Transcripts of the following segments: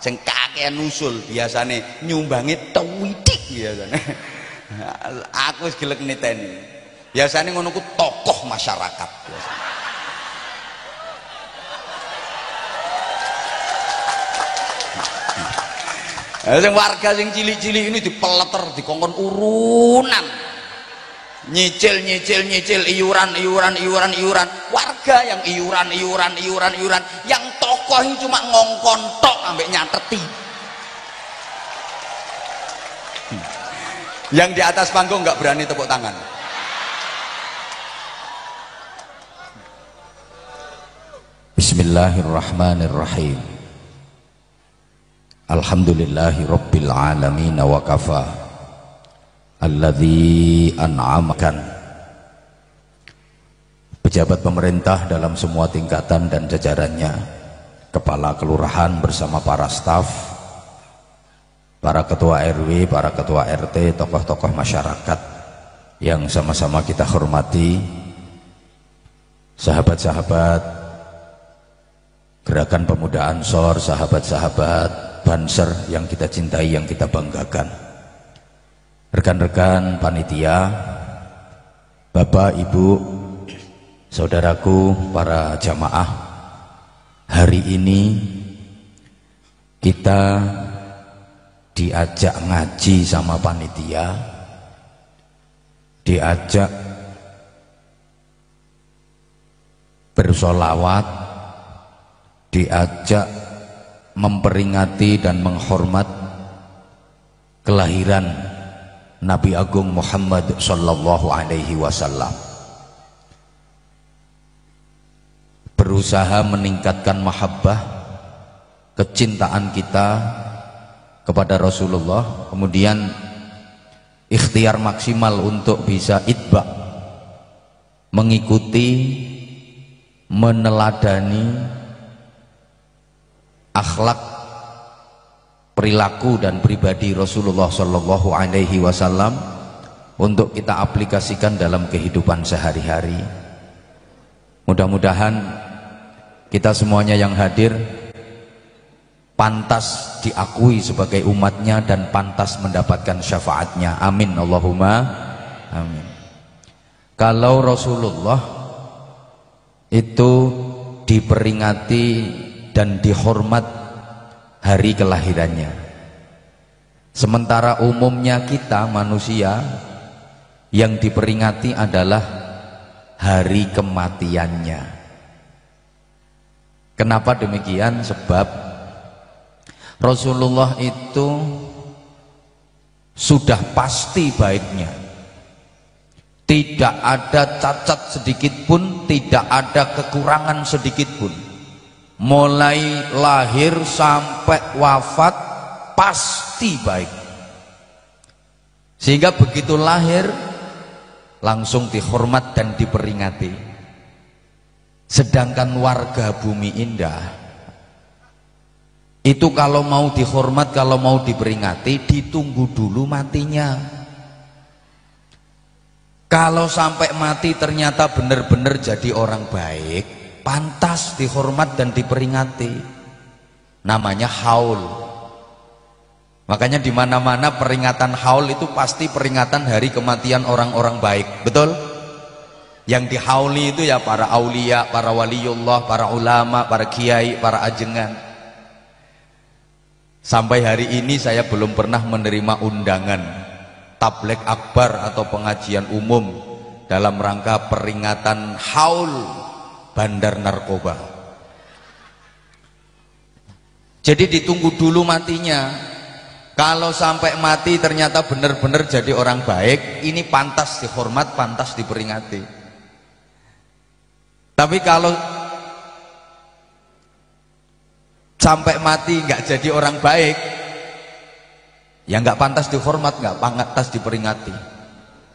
sing kakean usul biasane nyumbangi tewidik biasane. Aku wis gelek niteni. Biasane ngono ku tokoh masyarakat biasane. Sing warga sing cilik-cilik ini dipeleter dikongkon urunan. Nyicil iuran. Warga yang iuran. Yang tokoh ini cuma ngongkon tok ambek nyateti. Yang di atas panggung nggak berani tepuk tangan. Bismillahirrahmanirrahim. Alhamdulillahi rabbil alamin wa kafa alladzi an'amakan. Pejabat pemerintah dalam semua tingkatan dan jajarannya, kepala kelurahan bersama para staf, para ketua RW, para ketua RT, tokoh-tokoh masyarakat yang sama-sama kita hormati, sahabat-sahabat Gerakan Pemuda Ansor, sahabat-sahabat Banser yang kita cintai, yang kita banggakan, rekan-rekan panitia, bapak, ibu, saudaraku, para jamaah. Hari ini kita diajak ngaji sama panitia, diajak bersolawat, diajak memperingati dan menghormat kelahiran Nabi Agung Muhammad sallallahu alaihi wasallam. Berusaha meningkatkan mahabbah, kecintaan kita kepada Rasulullah, kemudian ikhtiar maksimal untuk bisa itba, mengikuti, meneladani akhlak, perilaku dan pribadi Rasulullah Shallallahu Alaihi Wasallam untuk kita aplikasikan dalam kehidupan sehari-hari. Mudah-mudahan kita semuanya yang hadir pantas diakui sebagai umatnya dan pantas mendapatkan syafaatnya. Amin Allahumma amin. Kalau Rasulullah itu diperingati dan dihormat hari kelahirannya, sementara umumnya kita manusia yang diperingati adalah hari kematiannya. Kenapa demikian? Sebab Rasulullah itu sudah pasti baiknya, tidak ada cacat sedikit pun, tidak ada kekurangan sedikit pun. Mulai lahir sampai wafat pasti baik, sehingga begitu lahir langsung dihormat dan diperingati. Sedangkan warga bumi indah itu kalau mau dihormat, kalau mau diperingati, ditunggu dulu matinya. Kalau sampai mati ternyata benar-benar jadi orang baik, pantas dihormat dan diperingati. Namanya haul. Makanya di mana-mana peringatan haul itu pasti peringatan hari kematian orang-orang baik, betul? Yang dihauli itu ya para aulia, para waliullah, para ulama, para kiai, para ajengan. Sampai hari ini saya belum pernah menerima undangan tabligh akbar atau pengajian umum dalam rangka peringatan haul bandar narkoba. Jadi ditunggu dulu matinya. Kalau sampai mati ternyata benar-benar jadi orang baik, ini pantas dihormat, pantas diperingati. Tapi kalau sampai mati nggak jadi orang baik, ya nggak pantas dihormat, nggak pantas diperingati.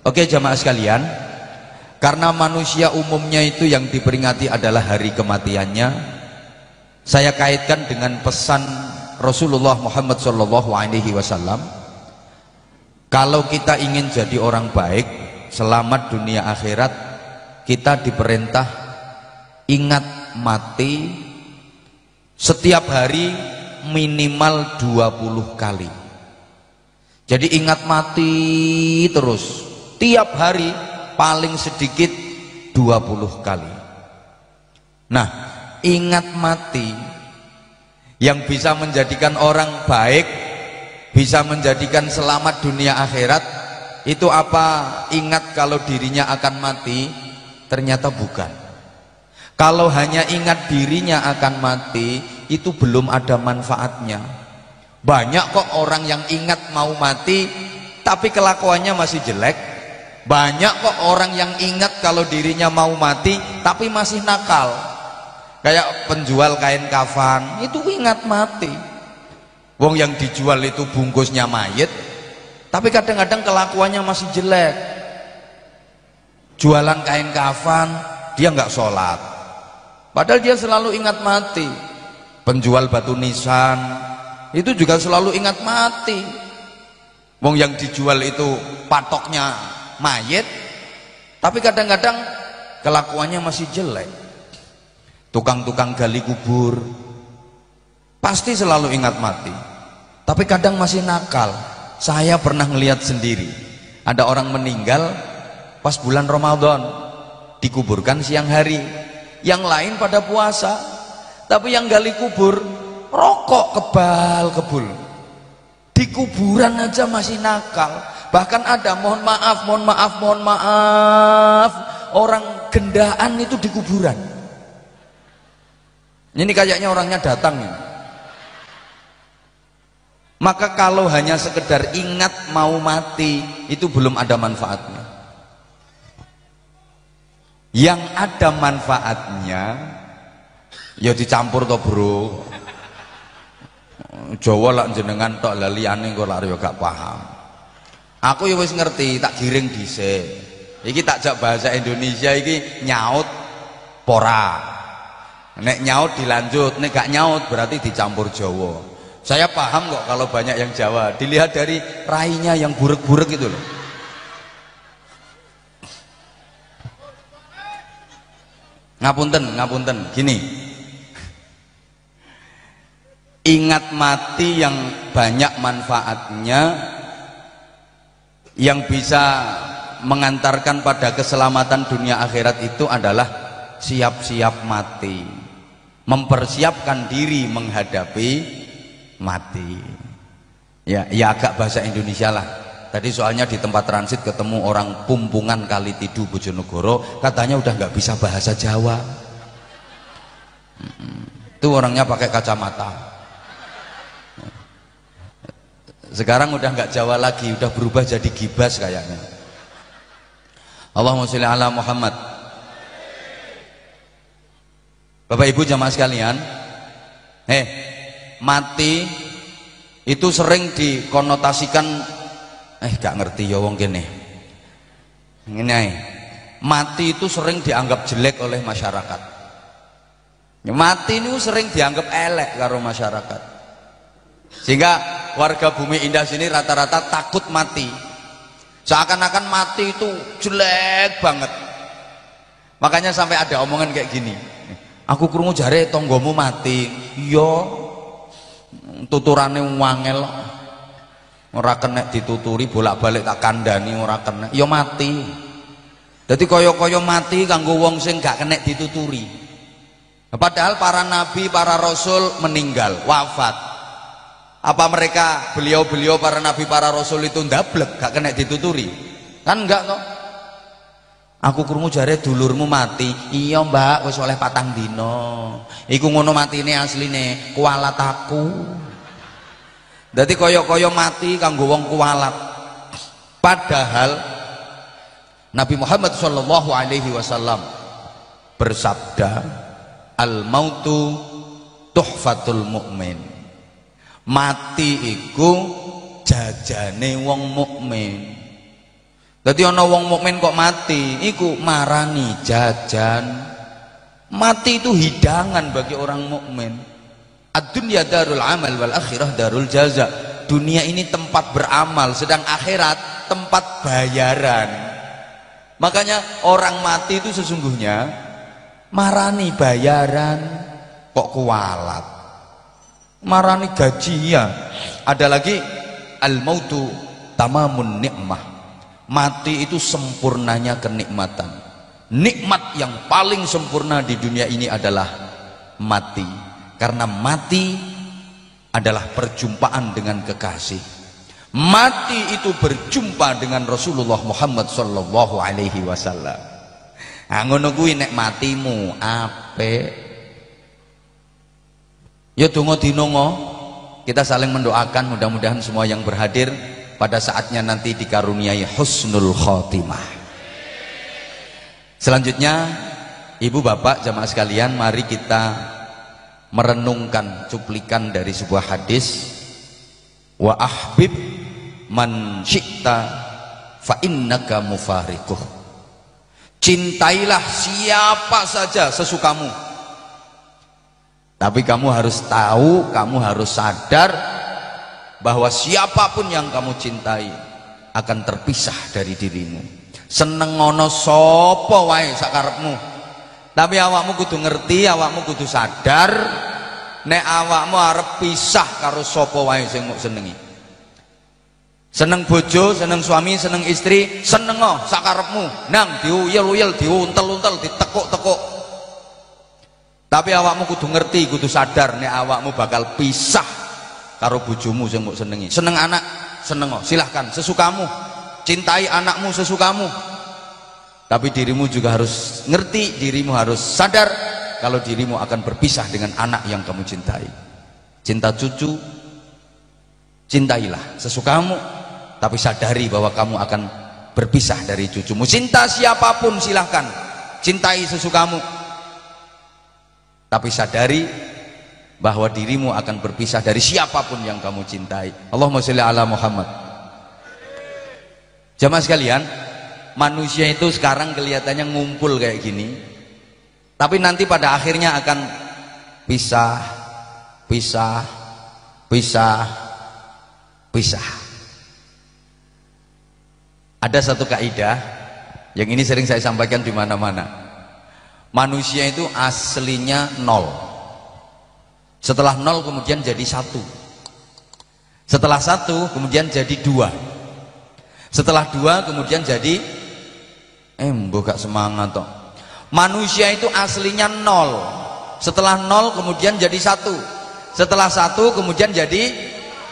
Oke jamaah sekalian, karena manusia umumnya itu yang diperingati adalah hari kematiannya, saya kaitkan dengan pesan Rasulullah Muhammad SAW. Kalau kita ingin jadi orang baik, selamat dunia akhirat, kita diperintah ingat mati, setiap hari minimal 20 kali. Jadi ingat mati terus, tiap hari paling sedikit 20 kali. Nah, ingat mati yang bisa menjadikan orang baik, bisa menjadikan selamat dunia akhirat, itu apa? Ingat kalau dirinya akan mati? Ternyata bukan. Kalau hanya ingat dirinya akan mati, itu belum ada manfaatnya. Banyak kok orang yang ingat mau mati tapi kelakuannya masih jelek. Banyak kok orang yang ingat kalau dirinya mau mati tapi masih nakal. Kayak penjual kain kafan, itu ingat mati. Wong yang dijual itu bungkusnya mayit, tapi kadang-kadang kelakuannya masih jelek. Jualan kain kafan, dia nggak sholat, padahal dia selalu ingat mati. Penjual batu nisan itu juga selalu ingat mati. Wong yang dijual itu patoknya mayit, tapi kadang-kadang kelakuannya masih jelek. Tukang-tukang gali kubur pasti selalu ingat mati, tapi kadang masih nakal. Saya pernah ngelihat sendiri, ada orang meninggal pas bulan Ramadan, dikuburkan siang hari. Yang lain pada puasa, tapi yang gali kubur rokok kebal kebul. Di kuburan aja masih nakal. Bahkan ada mohon maaf, orang gendaan itu di kuburan. Ini kayaknya orangnya datang ya. Maka kalau hanya sekedar ingat mau mati, itu belum ada manfaatnya. Yang ada manfaatnya ya dicampur to bro. Jawa lak jenengan tok laliane kok lak yo gak paham. Aku ya wis ngerti, tak giring dhisik. Iki tak jak bahasa Indonesia iki nyaut pora. Nek nyaut dilanjut, nek gak nyaut berarti dicampur Jawa. Saya paham kok kalau banyak yang Jawa. Dilihat dari rainya yang burek-burek itu loh. Ngapunten, gini. Ingat mati yang banyak manfaatnya, yang bisa mengantarkan pada keselamatan dunia akhirat itu adalah siap-siap mati, mempersiapkan diri menghadapi mati. Ya agak bahasa Indonesia lah. Tadi soalnya di tempat transit ketemu orang Pumpungan Kalitidu Bojonegoro, katanya udah nggak bisa bahasa Jawa. Itu orangnya pakai kacamata. Sekarang udah nggak Jawa lagi, udah berubah jadi gibas kayaknya. Allahumma sholli ala Muhammad. Bapak Ibu jamaah sekalian, mati itu sering dikonotasikan, gak ngerti ya wong kene. Ngene, mati itu sering dianggap jelek oleh masyarakat. Mati itu sering dianggap elek karo masyarakat. Sehingga warga Bumi Indah sini rata-rata takut mati. Seakan-akan mati itu jelek banget. Makanya sampai ada omongan kayak gini. Aku krungu jare tonggomu mati. Iya. Tuturane wangel. Ora kena dituturi bolak-balik tak kandhani ora kena. Ya mati. Dadi kaya-kaya mati kanggo wong sing gak kena dituturi. Padahal para nabi, para rasul meninggal, wafat. Apa mereka beliau-beliau para nabi para rasul itu ndablek gak kena dituturi? Kan enggak toh. Aku krungu jare dulurmu mati. Iya mbak, wis oleh 4 dina. Iku ngono matine asline, kualat aku. Dadi kaya-kaya mati kanggo wong kualat. Padahal Nabi Muhammad sallallahu alaihi wasallam bersabda, al mautu tuhfatul mu'min. Mati iku jajane wong mukmin. Dadi ana wong mukmin kok mati, iku marani jajan. Mati itu hidangan bagi orang mukmin. Ad-dunya darul amal wal akhirah darul jaza. Dunia ini tempat beramal, sedang akhirat tempat bayaran. Makanya orang mati itu sesungguhnya marani bayaran kok kualat. marani gaji ya. Ada lagi al-mautu tamamun nikmah. Mati itu sempurnanya kenikmatan. Nikmat yang paling sempurna di dunia ini adalah mati. Karena mati adalah perjumpaan dengan kekasih. Mati itu berjumpa dengan Rasulullah Muhammad sallallahu alaihi wasallam. Ah ngono kuwi nek matimu apik. Ya donga dinonga, kita saling mendoakan mudah-mudahan semua yang berhadir pada saatnya nanti dikaruniai husnul khotimah. Selanjutnya, ibu bapak jamaah sekalian, mari kita merenungkan cuplikan dari sebuah hadis. Wa ahbib man syi'ta fa innaka mufariquh. Cintailah siapa saja sesukamu, tapi kamu harus tahu, kamu harus sadar bahwa siapapun yang kamu cintai akan terpisah dari dirimu. Seneng ngono sapa wae sakarepmu, tapi awakmu kudu ngerti, awakmu kudu sadar nek awakmu arep pisah karo sapa wae sing mbok senengi. Seneng bojo, seneng suami, seneng istri, seneng sakarepmu, nang diuyel-uyel, diuntel-untel, ditekuk-tekuk. Tapi awakmu kudu ngerti, kudu sadar nek awakmu bakal pisah karo bojomu sing mbok senengi. Seneng anak, seneng silahkan sesukamu. Cintai anakmu sesukamu. Tapi dirimu juga harus ngerti, dirimu harus sadar kalau dirimu akan berpisah dengan anak yang kamu cintai. Cinta cucu, cintailah sesukamu, tapi sadari bahwa kamu akan berpisah dari cucumu. Cinta siapapun silahkan, cintai sesukamu, tapi sadari bahwa dirimu akan berpisah dari siapapun yang kamu cintai. Allahumma sholli ala Muhammad. Jamaah sekalian, manusia itu sekarang kelihatannya ngumpul kayak gini, tapi nanti pada akhirnya akan pisah, pisah, pisah, pisah. Ada satu kaidah yang ini sering saya sampaikan di mana-mana. Manusia itu aslinya nol. Setelah nol kemudian jadi satu. Setelah satu kemudian jadi dua. Setelah dua kemudian jadi mbok gak semangat toh. Manusia itu aslinya nol. Setelah nol kemudian jadi satu. Setelah satu kemudian jadi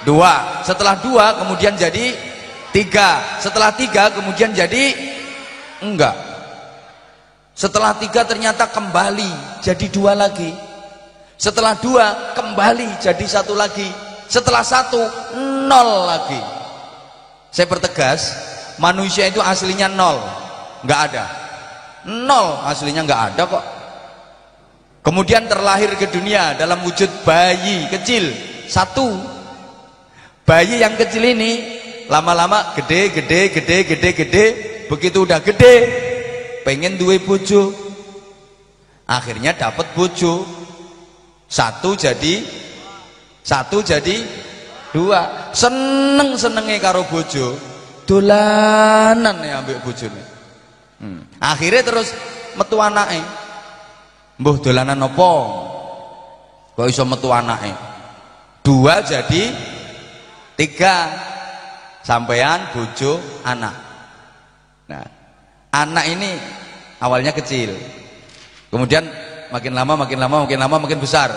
dua. Setelah dua kemudian jadi tiga. Setelah tiga kemudian jadi enggak. Setelah tiga ternyata kembali jadi dua lagi. Setelah dua kembali jadi satu lagi. Setelah satu nol lagi. Saya pertegas, manusia itu aslinya nol, nggak ada. Nol aslinya nggak ada kok. Kemudian terlahir ke dunia dalam wujud bayi kecil satu. Bayi yang kecil ini lama-lama gede, begitu udah gede pengen duwe bojo, akhirnya dapat bojo, satu jadi dua, senenge karo bojo, dolanan ya ambek bojone. Akhirnya terus metu anake. Mbuh dolanan apa? Kok iso metu anake? Dua jadi tiga. Sampean, bojo, anak. Nah, anak ini awalnya kecil. Kemudian makin lama makin besar.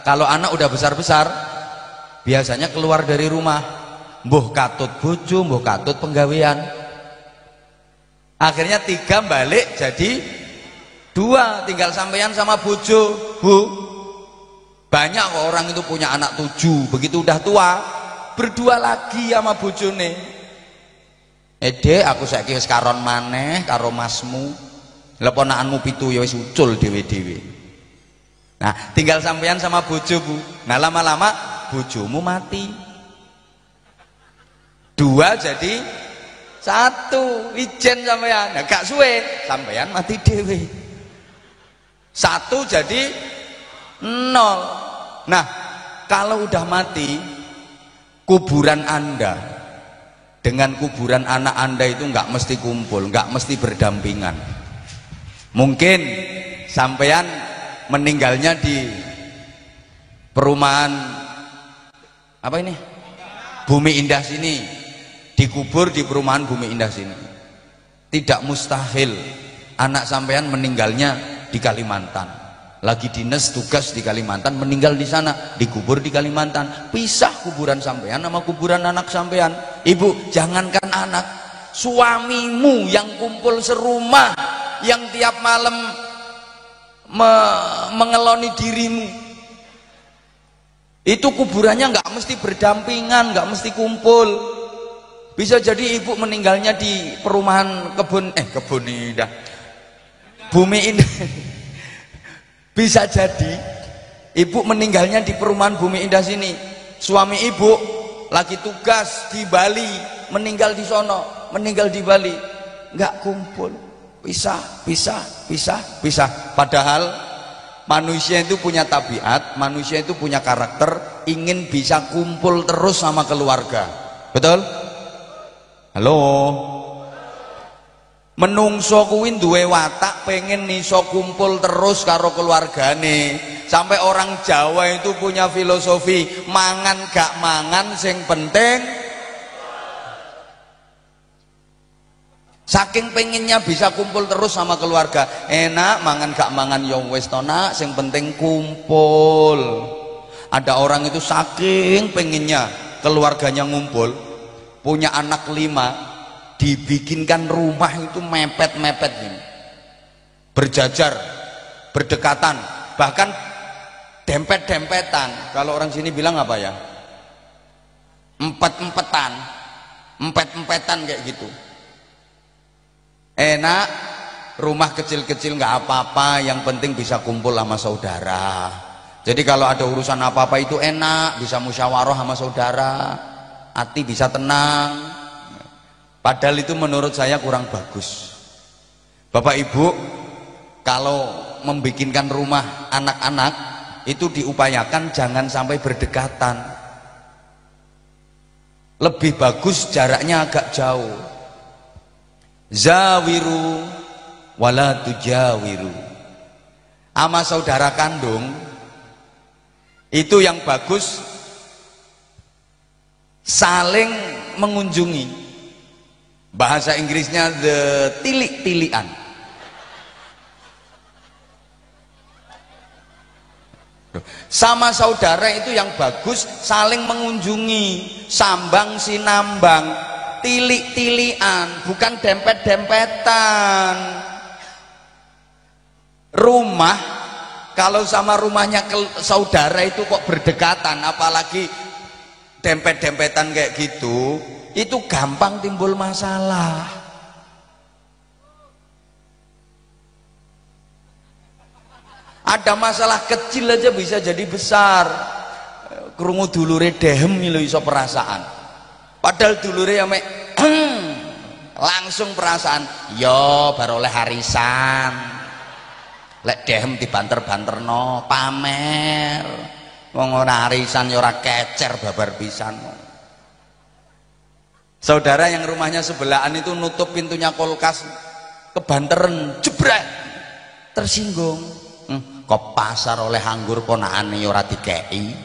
Kalau anak udah besar-besar, biasanya keluar dari rumah, mbuh katut bojo, mbuh katut penggawean. Akhirnya tiga balik jadi dua, tinggal sampean sama bojo, Bu. Banyak kok orang itu punya anak 7, begitu udah tua berdua lagi sama bojone. Dek, aku saiki wis karon maneh karo masmu. Lah ponakanmu 7 ya wis ucul dhewe-dhewe. Nah, tinggal sampean sama bojo, Bu. Nah, lama-lama bojomu mati. Dua jadi satu, ijen sampean. Nah, gak suwe sampean mati dhewe. Satu jadi nol. Nah, kalau udah mati, kuburan Anda dengan kuburan anak Anda itu nggak mesti kumpul, nggak mesti berdampingan. Mungkin sampean meninggalnya di perumahan Apa ini? Bumi Indah sini, dikubur di perumahan Bumi Indah sini. Tidak mustahil anak sampean meninggalnya di Kalimantan, lagi dinas tugas di Kalimantan, meninggal di sana, dikubur di Kalimantan. Pisah kuburan sampean sama kuburan anak sampean. Ibu, jangankan anak, suamimu yang kumpul serumah, yang tiap malam mengeloni dirimu, itu kuburannya nggak mesti berdampingan, nggak mesti kumpul. Bisa jadi ibu meninggalnya di perumahan kebun Indah, Bumi Indah. Bisa jadi ibu meninggalnya di perumahan Bumi Indah sini, suami ibu lagi tugas di Bali, meninggal di sono, meninggal di Bali, nggak kumpul. Pisah. Padahal manusia itu punya tabiat, manusia itu punya karakter, ingin bisa kumpul terus sama keluarga. Betul? Halo? Menungso kuwi duwe watak pengen iso kumpul terus karo keluargane. Sampai orang Jawa itu punya filosofi, mangan gak mangan sing penting. Saking pengennya bisa kumpul terus sama keluarga, enak mangan gak mangan ya wis to nak, sing penting kumpul. Ada orang itu saking pengennya keluarganya ngumpul, punya anak 5, dibikinkan rumah itu mepet-mepet ini, berjajar, berdekatan, bahkan dempet-dempetan. Kalau orang sini bilang apa ya? Empet-empetan, empet-empetan kayak gitu. Enak, rumah kecil-kecil nggak apa-apa, yang penting bisa kumpul sama saudara. Jadi kalau ada urusan apa-apa itu enak, bisa musyawarah sama saudara, hati bisa tenang. Padahal itu menurut saya kurang bagus. Bapak Ibu, kalau membikinkan rumah anak-anak itu diupayakan jangan sampai berdekatan. Lebih bagus jaraknya agak jauh. Zawiru wala tujawiru. Ama saudara kandung itu yang bagus saling mengunjungi. Bahasa Inggrisnya the tilik-tilian. Sama saudara itu yang bagus saling mengunjungi, sambang sinambang, tilik-tilian, bukan dempet-dempetan. Rumah kalau sama rumahnya saudara itu kok berdekatan, apalagi dempet-dempetan kayak gitu, itu gampang timbul masalah. Ada masalah kecil aja bisa jadi besar. Krungu dulure dehem lho iso perasaan. Padahal dulure ya mek langsung perasaan, yo baru oleh harisan. Lek dehem dibanter-banterno, pamer. Wong ora harisan ya ora kecer babar pisan. Saudara yang rumahnya sebelahan itu nutup pintunya kulkas, kebanteran, jebret, tersinggung. Kok pasar oleh anggur ponakane ya ora dikeki.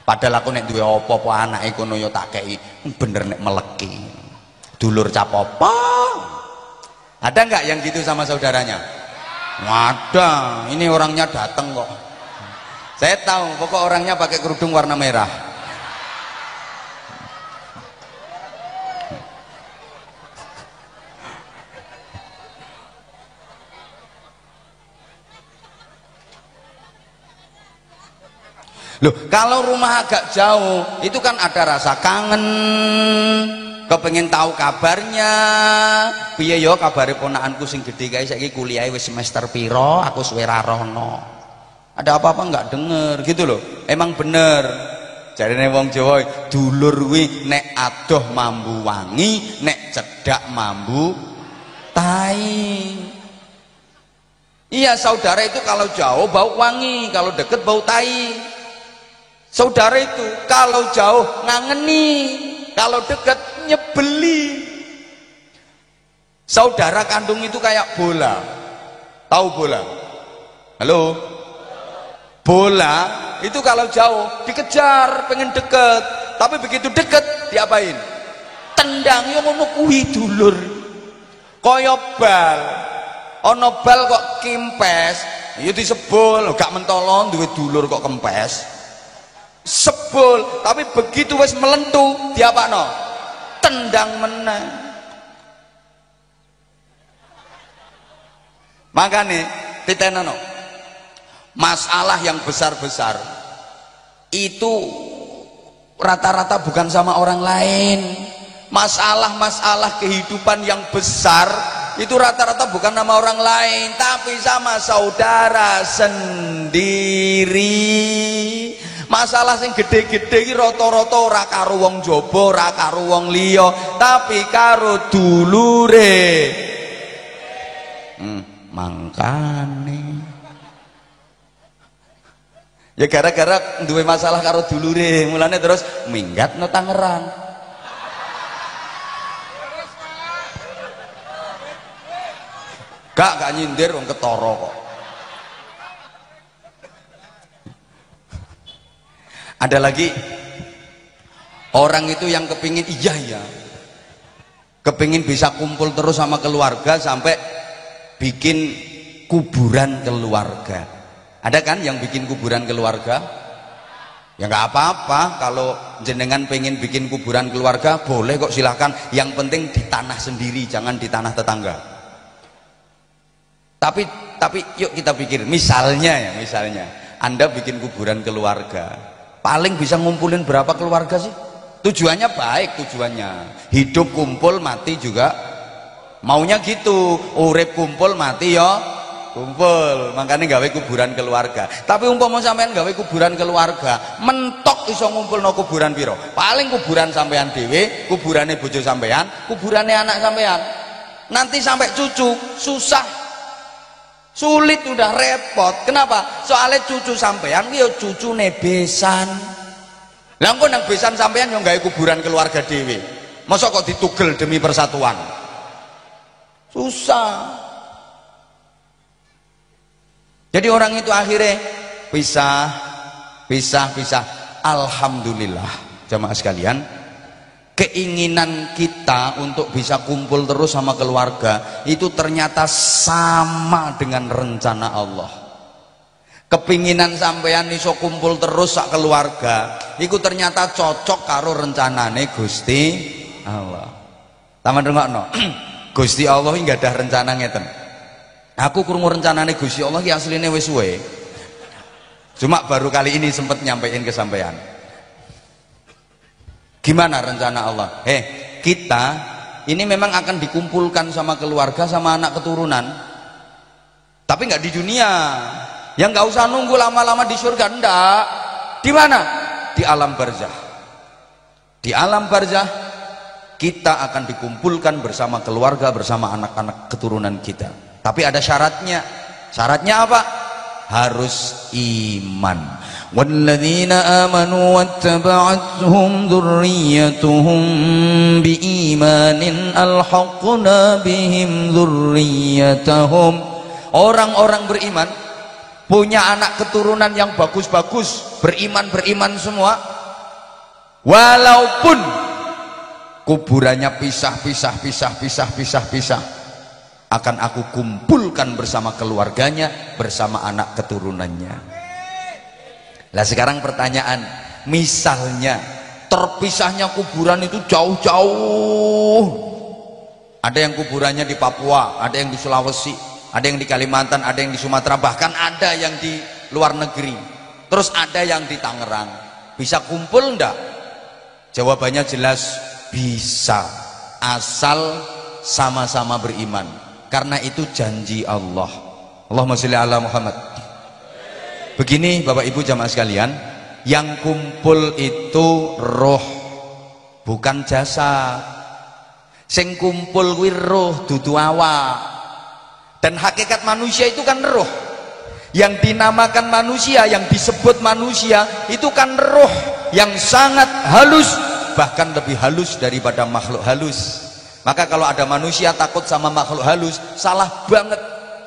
Padahal aku nek duwe apa-apa anake kono ya tak kei. Bener nek meleki. Dulur capopo. Ada nggak yang gitu sama saudaranya? Ada. Ini orangnya datang kok. Saya tahu, pokok orangnya pakai kerudung warna merah. Loh, kalau rumah agak jauh, itu kan ada rasa kangen, kepengen tahu kabarnya. Piye yo kabare ponakanku sing gedhe kae saiki kuliahe wis semester piro, aku suwe ra rono. Ada apa-apa nggak denger gitu loh. Emang bener. Jarine wong Jawa, dulur kuwi nek adoh mambu wangi, nek cedak mambu tai. Iya, saudara itu kalau jauh bau wangi, kalau deket bau tai. Saudara itu kalau jauh ngangeni, kalau dekat nyebeli. Saudara kandung itu kayak bola. Tahu bola? Halo? Bola itu kalau jauh dikejar pengen deket, tapi begitu deket diapain? Tendang. Yo ngono kuwi dulur. Kaya bal, ana bal kok kimpes, ya disebul, gak mentolo duwe dulur kok kempes. Sebul, tapi begitu wis melentu diapakno? Tendang meneh. Makane titenono. Masalah yang besar-besar itu rata-rata bukan sama orang lain. Masalah-masalah kehidupan yang besar itu rata-rata bukan sama orang lain, tapi sama saudara sendiri. Masalah sing gede-gede iki rata-rata ora karo wong jaba, ora karo wong liya, tapi karo dulure. Mangkane ya gara-gara duwe masalah karo dulure, mulane terus minggat no Tangerang. Gak nyindir wong ketara kok. Ada lagi orang itu yang kepingin kepingin bisa kumpul terus sama keluarga sampai bikin kuburan keluarga. Ada kan yang bikin kuburan keluarga? Ya nggak apa-apa, kalau jenengan pengen bikin kuburan keluarga boleh kok, silahkan. Yang penting di tanah sendiri, jangan di tanah tetangga. Tapi yuk kita pikir, misalnya Anda bikin kuburan keluarga, paling bisa ngumpulin berapa keluarga sih? Tujuannya baik, tujuannya hidup kumpul, mati juga maunya gitu, urip kumpul, mati ya kumpul, makanya gawe kuburan keluarga. Tapi umpama sampean gawe kuburan keluarga, mentok iso ngumpulno kuburan piro? Paling kuburan sampean dhewe, kuburane bojo sampean, kuburane anak sampean. Nanti sampai cucu susah. Sulit, udah repot. Kenapa? Soalnya cucu sampean yo cucune besan. Lah engko nang besan sampean yo gawe kuburan keluarga dhewe. Masa kok ditugel demi persatuan? Susah. Jadi orang itu akhirnya pisah. Alhamdulillah jamaah sekalian, keinginan kita untuk bisa kumpul terus sama keluarga itu ternyata sama dengan rencana Allah. Kepinginan sampean iso kumpul terus sak keluarga itu ternyata cocok karo rencanane Gusti Allah. Taman rungokno. Gusti Allah iki gadah rencana ngeten. Aku krungu rencanane Gusti Allah iki asline wis suwe. Cuma baru kali ini sempat nyampein ke sampean. Gimana rencana Allah? Kita ini memang akan dikumpulkan sama keluarga, sama anak keturunan, tapi nggak di dunia. Yang nggak usah nunggu lama-lama di surga, enggak. Di mana? Di alam barzah. Di alam barzah kita akan dikumpulkan bersama keluarga, bersama anak-anak keturunan kita. Tapi ada syaratnya. Syaratnya apa? Harus iman. Walladzina amanu wattaba'athum dzurriyyatuhum biimanin alhaqna bihim dzurriyyatahum. Orang-orang beriman punya anak keturunan yang bagus-bagus, beriman semua, walaupun kuburannya pisah, akan aku kumpulkan bersama keluarganya, bersama anak keturunannya. Lah sekarang pertanyaan, misalnya terpisahnya kuburan itu jauh-jauh, ada yang kuburannya di Papua, ada yang di Sulawesi, ada yang di Kalimantan, ada yang di Sumatera, bahkan ada yang di luar negeri, terus ada yang di Tangerang. Bisa kumpul enggak? Jawabannya jelas bisa, asal sama-sama beriman, karena itu janji Allah. Allahumma sholli ala Muhammad. Begini Bapak Ibu jamaah sekalian, yang kumpul itu roh, bukan jasad. Sing kumpul kuwi roh, dudu awak. Dan hakikat manusia itu kan roh. Yang dinamakan manusia, yang disebut manusia itu kan roh yang sangat halus, bahkan lebih halus daripada makhluk halus. Maka kalau ada manusia takut sama makhluk halus, salah banget.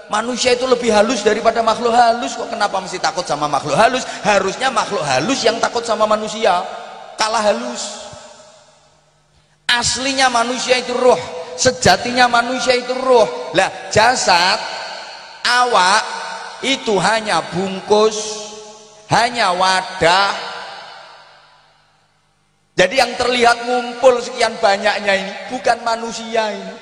Manusia itu lebih halus daripada makhluk halus. Kok kenapa mesti takut sama makhluk halus? Harusnya makhluk halus yang takut sama manusia. Kalah halus. Aslinya manusia itu roh, sejatinya manusia itu roh. Lah jasad, awak itu hanya bungkus, hanya wadah. Jadi yang terlihat ngumpul sekian banyaknya ini bukan manusia ini.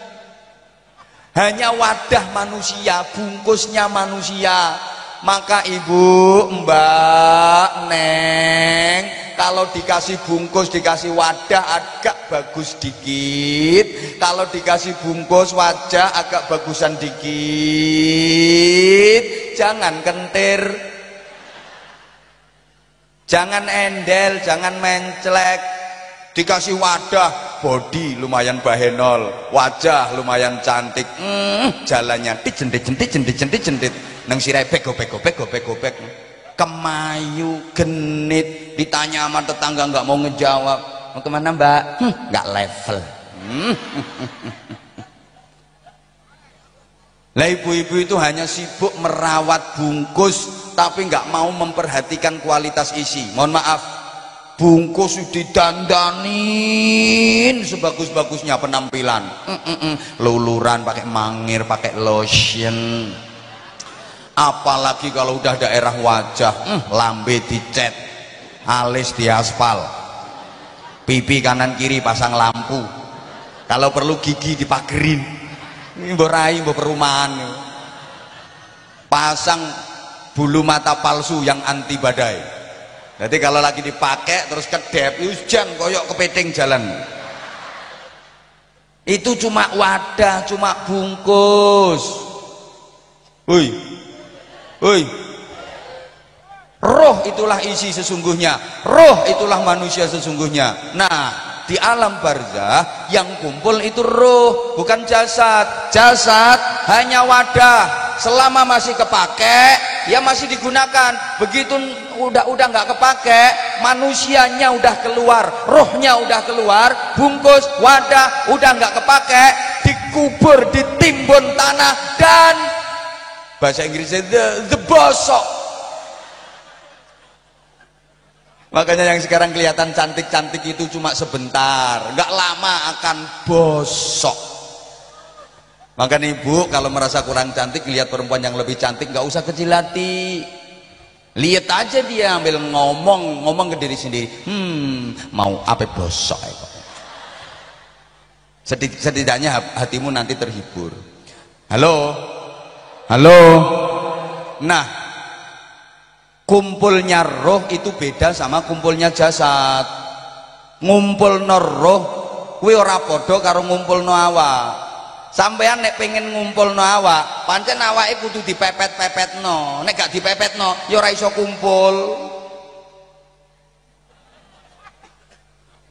Hanya wadah manusia, bungkusnya manusia. Maka ibu, mbak, neng, kalau dikasih bungkus, dikasih wadah agak bagus dikit. Kalau dikasih bungkus wajah agak bagusan dikit. Jangan kentir, jangan endel, jangan menclek. Dikasih wadah, body lumayan bahenol, wajah lumayan cantik, jalannya jendit nang sirai gobek, kemayu, genit, ditanya sama tetangga nggak mau ngejawab. Mau kemana mbak? Nggak level. Lah ibu-ibu itu hanya sibuk merawat bungkus, tapi nggak mau memperhatikan kualitas isi. Mohon maaf, bungkus didandanin sebagus-bagusnya penampilan, luluran pakai mangir, pakai lotion. Apalagi kalau udah daerah wajah, lambe dicet, alis diaspal, pipi kanan kiri pasang lampu, kalau perlu gigi dipagerin, mbok rai mbok perumahan, pasang bulu mata palsu yang anti badai. Jadi kalau lagi dipakai terus kedep, hujan koyok kepiting jalan. Itu cuma wadah, cuma bungkus. Woi, roh itulah isi sesungguhnya, roh itulah manusia sesungguhnya. Nah, di alam barzah yang kumpul itu roh, bukan jasad. Jasad hanya wadah, selama masih kepake ya masih digunakan. Begitu udah nggak kepake, manusianya udah keluar, rohnya udah keluar, bungkus wadah udah nggak kepake, dikubur, ditimbun tanah, dan bahasa Inggrisnya the bosok. Makanya yang sekarang kelihatan cantik-cantik itu cuma sebentar, nggak lama akan bosok. Makanya ibu kalau merasa kurang cantik, lihat perempuan yang lebih cantik, nggak usah kecil hati. Lihat aja dia ambil ngomong ke diri sendiri, mau apa bosok ya. Setidaknya hatimu nanti terhibur. Halo. Nah, kumpulnya roh itu beda sama kumpulnya jasad. Ngumpulno roh kuwi ora padha karo ngumpulno awak. Sampeyan nek pengen ngumpulno awak, pancen awake kudu dipepet-pepetno. Nek gak dipepetno ya ora iso kumpul.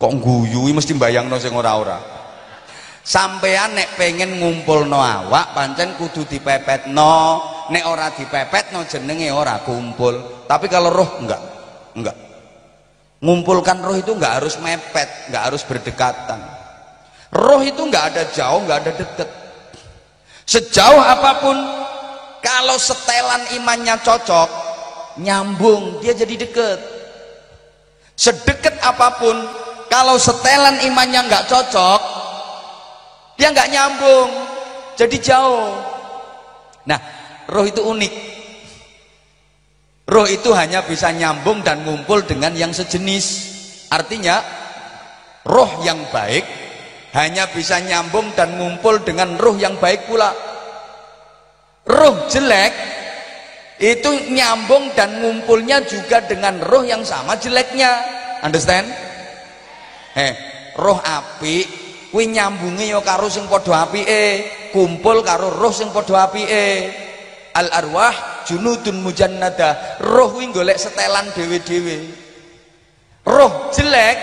Kok guyu mesti mbayangno sing ora-ora. Sampeyan nek pengen ngumpulno awak pancen kudu dipepetno. Nek ora dipepetno jenenge ora kumpul. Tapi kalau roh enggak. Ngumpulkan roh itu enggak harus mepet, enggak harus berdekatan. Roh itu enggak ada jauh, enggak ada deket. Sejauh apapun, kalau setelan imannya cocok, nyambung, dia jadi deket. Sedekat apapun, kalau setelan imannya enggak cocok, dia nggak nyambung, jadi jauh. Nah, roh itu unik. Roh itu hanya bisa nyambung dan ngumpul dengan yang sejenis. Artinya, roh yang baik hanya bisa nyambung dan ngumpul dengan roh yang baik pula. Roh jelek itu nyambung dan ngumpulnya juga dengan roh yang sama jeleknya. Understand? Roh apik kuwi nyambunge ya karo sing padha apike, kumpul karo roh sing padha apike. Al arwah junudun mujannada, roh kuwi golek setelan dhewe-dhewe. Roh jelek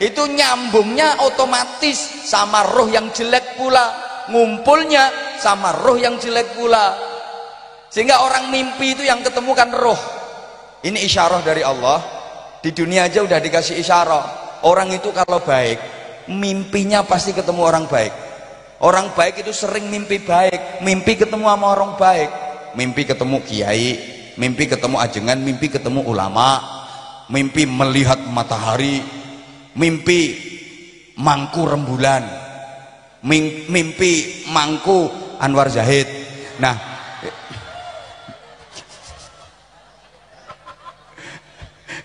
itu nyambungnya otomatis sama roh yang jelek pula, ngumpulnya sama roh yang jelek pula. Sehingga orang mimpi itu yang ketemu kan roh. Ini isyarah dari Allah. Di dunia aja udah dikasih isyarah. Orang itu kalau baik, mimpinya pasti ketemu orang baik. Orang baik itu sering mimpi baik, mimpi ketemu sama orang baik, mimpi ketemu kiai, mimpi ketemu ajengan, mimpi ketemu ulama, mimpi melihat matahari, mimpi mangku rembulan, mimpi mangku Anwar Zahid. Nah,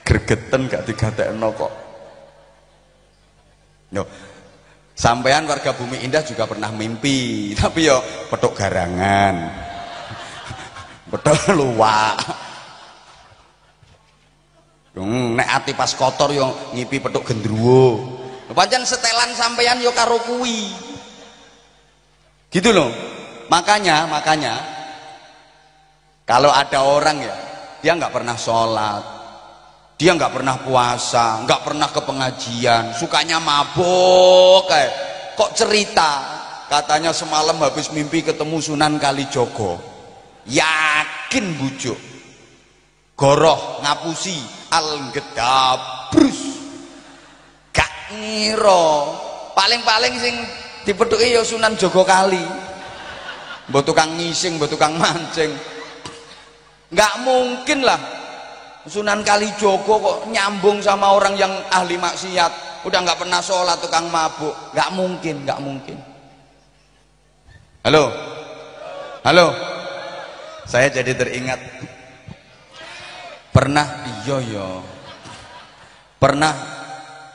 gregeten gak digatekno kok. Yo, sampean warga Bumi Indah juga pernah mimpi, tapi yo petuk garangan, petuk luwak. Nek ati pas kotor yo ngipi petuk gendruwo. Pancen setelan sampean yo karo kuwi. Gitu loh. Makanya kalau ada orang ya, dia nggak pernah sholat, dia nggak pernah puasa, nggak pernah ke pengajian, sukanya mabuk, kayak kok cerita katanya semalam habis mimpi ketemu Sunan Kalijogo, yakin bujuk, goroh ngapusi algedabrus, gak ngiro, paling sing dipethuki ya Sunan Jogokali, mbok tukang ngising, mbok tukang mancing, nggak mungkin lah. Sunan Kalijogo kok nyambung sama orang yang ahli maksiat, udah nggak pernah sholat, tukang mabuk, nggak mungkin. Halo, saya jadi teringat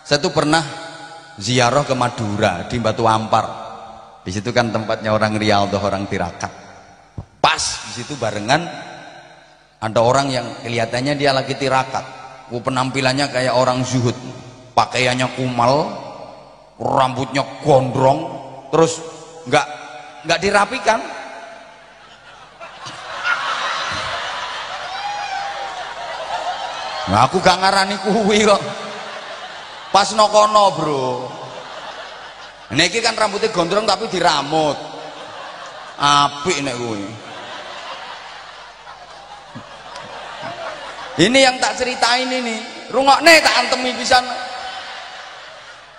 saya tuh pernah ziarah ke Madura di Batu Ampar. Di situ kan tempatnya orang Riau atau orang Tirakat. Pas di situ barengan ada orang yang kelihatannya dia lagi tirakat, penampilannya kayak orang zuhud, pakaiannya kumal, rambutnya gondrong, terus nggak dirapikan. Nah, aku gak ngarani kuwi kok. Pas nokono bro. Niki kan rambutnya gondrong tapi diramut. Apik nek kuwi. Ini yang tak ceritain ini, rungokne tak antemi pisan.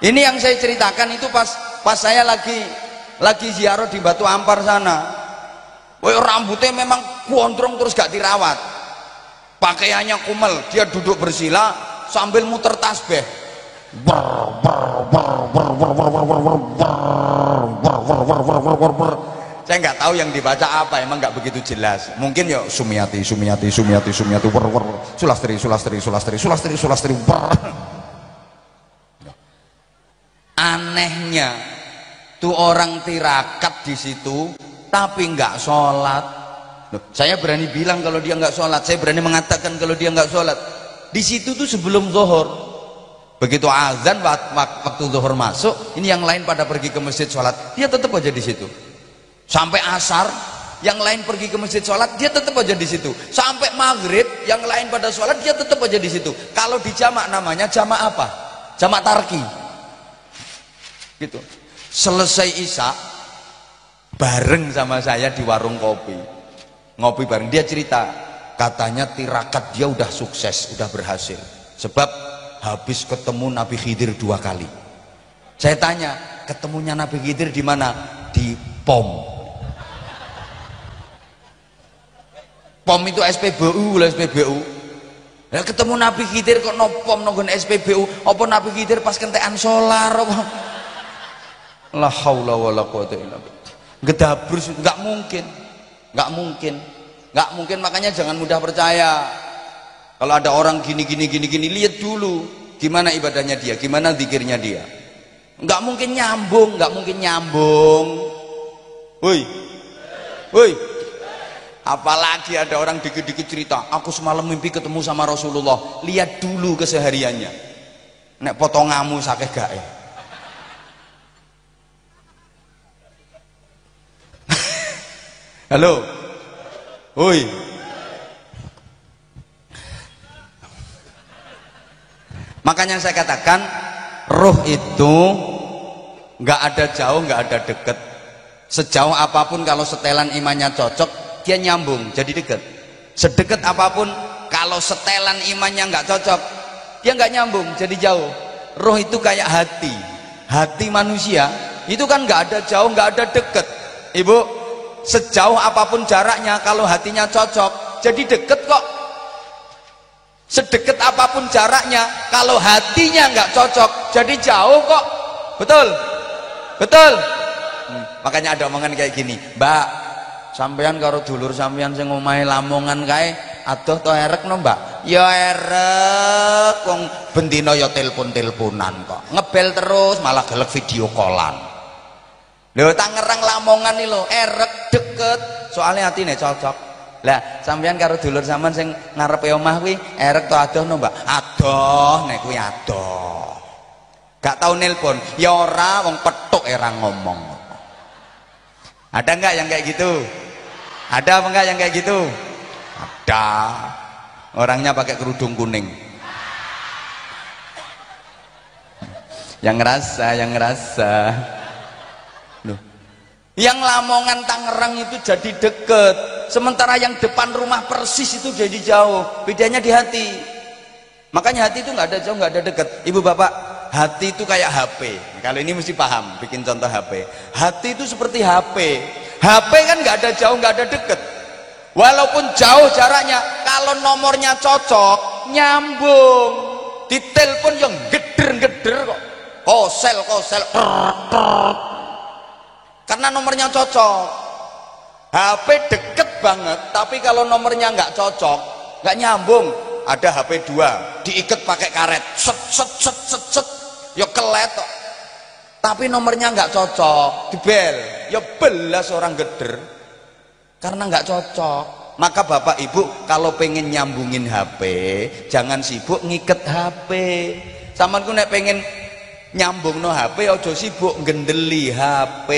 Ini yang saya ceritakan itu pas saya lagi ziarah di Batu Ampar sana. Woy, rambutnya memang gondrong terus gak dirawat, pakaiannya kumel, dia duduk bersila sambil muter tasbih. Saya nggak tahu yang dibaca apa, emang nggak begitu jelas. Mungkin ya Sumiati, Sulastri. Anehnya tuh orang tirakat di situ, tapi nggak sholat. Saya berani bilang kalau dia nggak sholat, saya berani mengatakan kalau dia nggak sholat. Di situ tuh sebelum zuhur. Begitu azan waktu zuhur masuk, ini yang lain pada pergi ke masjid sholat, dia tetap aja di situ. Sampai asar, yang lain pergi ke masjid sholat, dia tetap aja di situ. Sampai maghrib, yang lain pada sholat, dia tetap aja di situ. Kalau di jamak namanya jamak apa? Jamak tarki. Gitu. Selesai isya, bareng sama saya di warung kopi, ngopi bareng. Dia cerita, katanya tirakat dia udah sukses, udah berhasil. Sebab habis ketemu Nabi Khidir 2 kali. Saya tanya, ketemunya Nabi Khidir di mana? Di POM. POM itu SPBU lah, SPBU. Lah ketemu Nabi Khidir kok no POM nonggon SPBU? Apa Nabi Khidir pas kentekan solar apa? La haula wala quwata illa billah. Gedabrus, nggak mungkin. Makanya jangan mudah percaya. Kalau ada orang gini, lihat dulu gimana ibadahnya dia, gimana zikirnya dia. Nggak mungkin nyambung. Woi. Apalagi ada orang dikit-dikit cerita, aku semalam mimpi ketemu sama Rasulullah. Lihat dulu kesehariannya. Nek potongamu sakeh gae. Halo. Woi. Makanya saya katakan roh itu nggak ada jauh, nggak ada dekat. Sejauh apapun kalau setelan imannya cocok, dia nyambung jadi dekat. Sedekat apapun kalau setelan imannya nggak cocok, dia nggak nyambung jadi jauh. Roh itu kayak hati manusia Itu kan nggak ada jauh, nggak ada deket. Ibu, sejauh apapun jaraknya, kalau hatinya cocok, jadi deket kok. Sedekat apapun jaraknya, kalau hatinya nggak cocok, jadi jauh kok. Betul? Betul? Makanya ada omongan kayak gini, Mbak, sampean karo dulur sampean sing omahe Lamongan kae adoh to erek no Mbak? Ya erek, wong bendina ya telepon-teleponan kok. Ngebel terus malah gelek video callan. Lho Tangerang Lamongan iki lho, erek deket, soalnya hatine cocok. Lah sampean karo dulur sampean sing ngarepe omah kuwi erek to adoh no Mbak? Adoh, nek kuwi adoh. Gak tau nelpon, ya ora wong petuk ora ngomong. Ada enggak yang kayak gitu? Ada apa enggak yang kayak gitu? Ada. Orangnya pakai kerudung kuning. Yang ngerasa. Loh. Yang Lamongan Tangerang itu jadi deket. Sementara yang depan rumah persis itu jadi jauh. Bedanya di hati. Makanya hati itu nggak ada jauh, nggak ada deket. Ibu bapak, hati itu kayak HP. Kalau ini mesti paham, bikin contoh HP. Hati itu seperti HP. HP kan nggak ada jauh, nggak ada deket. Walaupun jauh jaraknya, kalau nomornya cocok, nyambung. Di telepon yang geder-geder kok. Kosel. Karena nomornya cocok. HP deket banget, tapi kalau nomornya nggak cocok, nggak nyambung. Ada HP 2 diikat pakai karet, set, ya kelet kok. Tapi nomornya nggak cocok, dibel, ya belas orang geder, karena nggak cocok. Maka bapak ibu kalau pengen nyambungin HP, jangan sibuk ngiket HP. Samanku nek pengen nyambung no HP, ojo sibuk gendeli HP.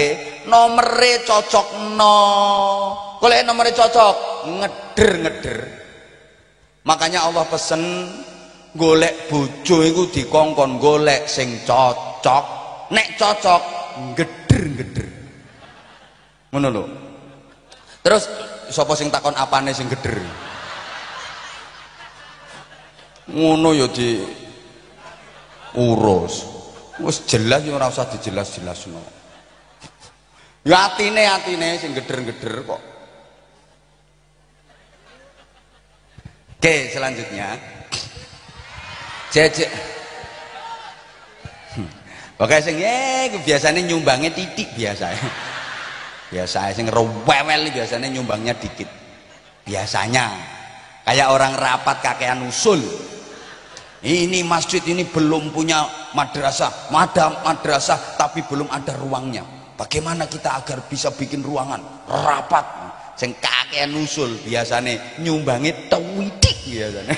Nomere cocok no, kalau nomere cocok ngeder. Makanya Allah pesen golek bojo iku dikongkon golek sing cocok. Nek cocok geder. Ngono lho. Terus sapa sing takon apane sing geder? Ngono ya di urus. Wis jelas ya ora usah dijelas-jelasno. Ya atine sing geder kok. Oke, selanjutnya jejak. Oke, sing biasanya nyumbangnya titik biasanya. Biasanya sing rewel biasanya nyumbangnya dikit. Biasanya kayak orang rapat kakean usul. Ini masjid ini belum punya madrasah, madrasah tapi belum ada ruangnya. Bagaimana kita agar bisa bikin ruangan rapat? Sing kakean usul biasanya nyumbangi tewidik biasanya.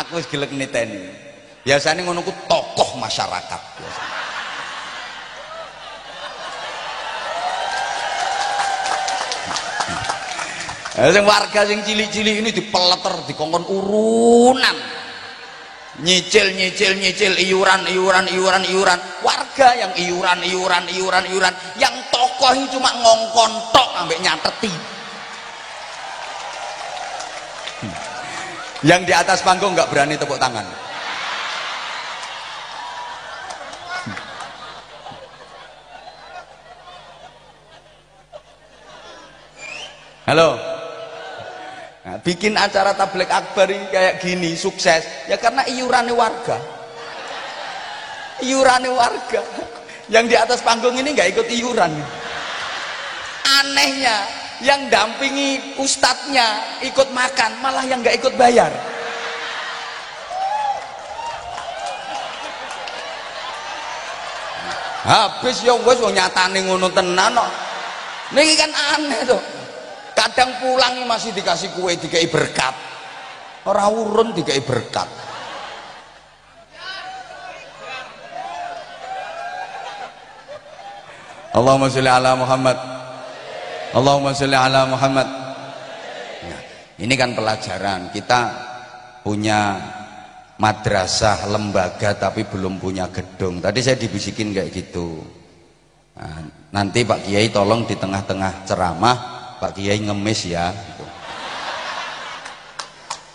Aku wis gelek niteni. Biasanya ngono ku tokoh masyarakat biasanya. Sing warga sing cilik-cilik ini dipeleter dikongkon urunan. Nyicil iuran. Warga yang iuran. Yang tokoh ini cuma ngongkon tok ambek nyateti. Yang di atas panggung nggak berani tepuk tangan. Halo. Nah, bikin acara tabligh akbar kayak gini sukses ya karena iurannya warga. Yang di atas panggung ini nggak ikut iuran. Anehnya yang dampingi ustadznya ikut makan malah yang nggak ikut bayar. Habis ya wis nyatane ngono tenan kok. Niki kan aneh tuh. Kadang pulang masih dikasih kue, dikai berkat. Ora urun dikai berkat. Allahumma sholli ala Muhammad. Allahumma sholli ala Muhammad. Nah, ini kan pelajaran. Kita punya madrasah, lembaga tapi belum punya gedung. Tadi saya dibisikin kayak gitu. Nah, nanti Pak Kiai tolong di tengah-tengah ceramah Pak Kiai ngemis ya.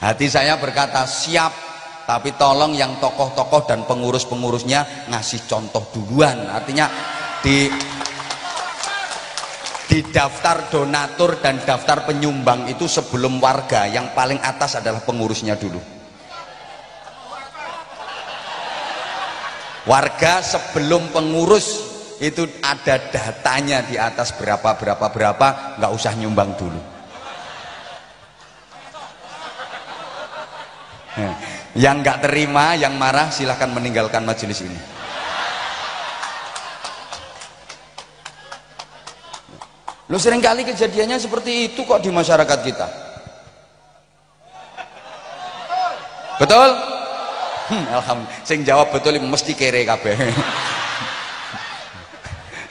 Hati saya berkata siap, tapi tolong yang tokoh-tokoh dan pengurus-pengurusnya ngasih contoh duluan. Artinya di daftar donatur dan daftar penyumbang itu sebelum warga yang paling atas adalah pengurusnya dulu. Warga sebelum pengurus itu ada datanya di atas berapa, nggak usah nyumbang dulu. Yang nggak terima, yang marah silahkan meninggalkan majelis ini. Lu seringkali kejadiannya seperti itu kok di masyarakat kita. Betul? Alhamdulillah. Sing jawab betul mesti kere kabeh.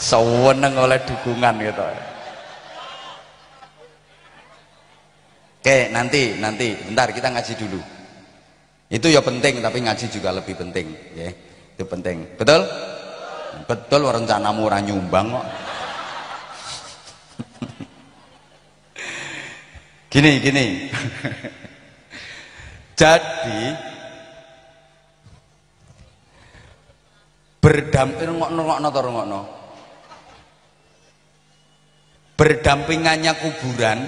Seweneng oleh dukungan gitu. Oke, nanti bentar kita ngaji dulu. Itu ya penting, tapi ngaji juga lebih penting, ya. Itu penting. Betul? Betul, rencanamu ora nyumbang kok. Gini. Jadi berdampingannya kuburan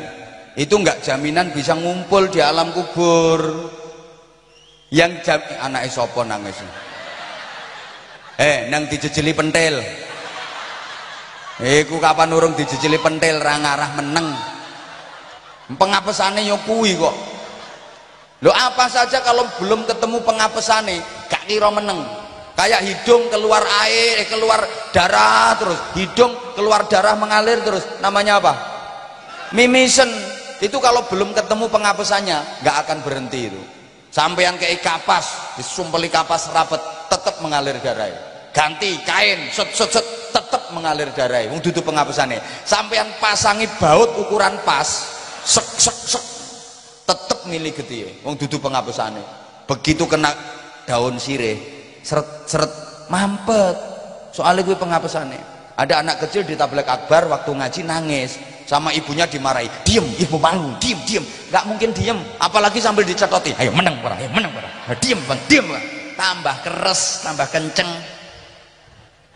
itu enggak jaminan bisa ngumpul di alam kubur. Yang anak sapa nangis? Nang dijejeli pentil. Iku kapan urung dijejeli pentil ra ngarah meneng. Pengapesane yo kuwi kok. Lho apa saja kalau belum ketemu pengapesane gak kira meneng. Kayak hidung keluar air, keluar darah terus, hidung keluar darah mengalir terus, namanya apa? Mimisen. Itu kalau belum ketemu pengapesannya nggak akan berhenti itu. Sampeyan kei kapas, disumpeli kapas rapet, tetap mengalir darah. Ganti kain, set tetap mengalir darah. Wong dudu pengapesane. Sampeyan pasangi baut ukuran pas, sek tetap milih gede. Wong dudu pengapesane. Begitu kena daun sirih, seret mampet. Soalnya gue pengapesane. Ada anak kecil di tabligh akbar waktu ngaji nangis, sama ibunya dimarahi. Diem, ibu malu, diem. Nggak mungkin diem, apalagi sambil dicetoti. Ayo menang para. Diem bang. Tambah keres, tambah kenceng.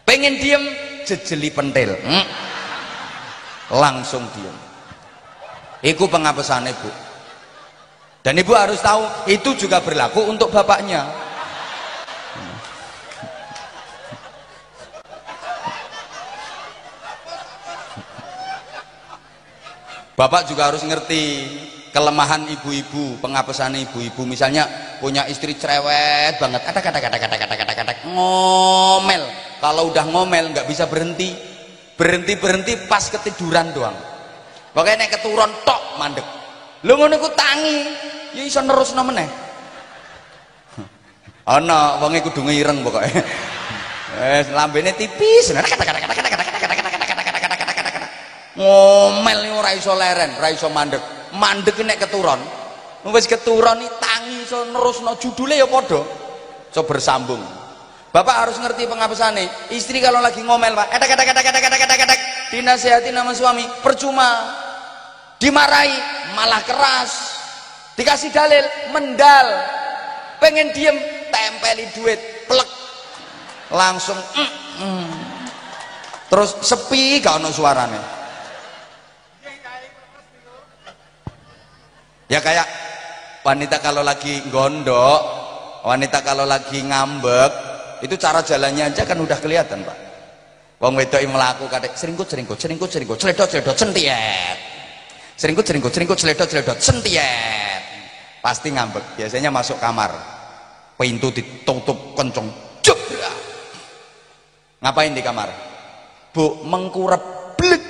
Pengen diem, jejeli pentil. Langsung diem. Iku pengapesane bu. Dan ibu harus tahu itu juga berlaku untuk bapaknya. Bapak juga harus ngerti kelemahan ibu-ibu, pengapesan ibu-ibu. Misalnya punya istri cerewet banget, kata ngomel. Kalau udah ngomel nggak bisa berhenti pas ketiduran doang. Pokoknya nek keturun tok mandek. Lu ngono iku tangi, ya iso nerusno meneh. Ana wonge kudu ngireng pokoke. Lambene tipis. Ngomel ora iso leren, ora iso mandek. Mandek nek keturun. Wis keturun iki tangi iso nerusno judule ya padha. Coba bersambung. Bapak harus ngerti pengapesane. Istri kalau lagi ngomel, Pak, dinasihati nama suami, percuma. Dimarahi malah keras. Dikasih dalil, mendal. Pengen diem, tempeli duit, plek. Langsung terus sepi gak ono suarane. Ya kayak wanita kalau lagi gondok, wanita kalau lagi ngambek, itu cara jalannya aja kan udah kelihatan, Pak. Wong wedok mlaku kadek seringkut, cledot, sentiet. Seringkut, cledot, sentiet. Pasti ngambek. Biasanya masuk kamar. Pintu ditutup kenceng. Jebrak. Ngapain di kamar? Bu, mengkurep blik.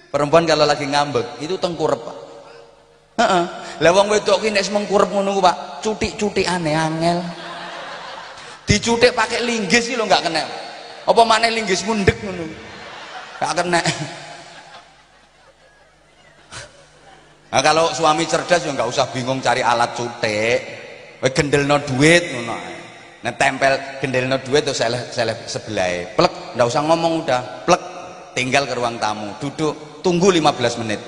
Perempuan kalau lagi ngambek, itu tengkurep, Pak. Lah wong wedok ki nek mengkurep ngono ku, Pak, cutik-cutikane angel. Dicutik pakai linggis iki lho enggak kena. Apa maneh linggis mundek ngono. Enggak kena. Nah, kalau suami cerdas ya enggak usah bingung cari alat cutik. Kowe gendelno duit ngono ae. Nek tempel gendelno duit terus seleh sebelah. Plek, enggak usah ngomong udah. Plek, tinggal ke ruang tamu, duduk, tunggu 15 menit.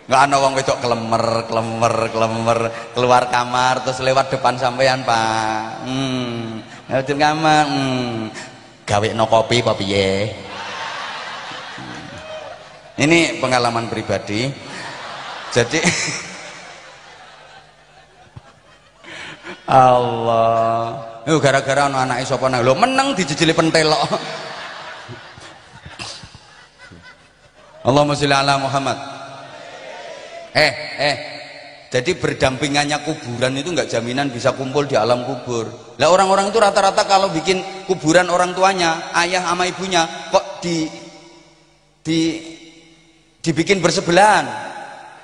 Nggak ada wong wedok klemer keluar kamar terus lewat depan sampean, Pak. Hotel kamar. Gawe no kopi apa piye? Ini pengalaman pribadi. Jadi Allah, gara-gara anak sapa nang lho meneng dijejeli pentelok. Allahumma sholli ala Muhammad. Jadi berdampingannya kuburan itu enggak jaminan bisa kumpul di alam kubur. Lah orang-orang itu rata-rata kalau bikin kuburan orang tuanya, ayah sama ibunya, kok dibikin bersebelahan,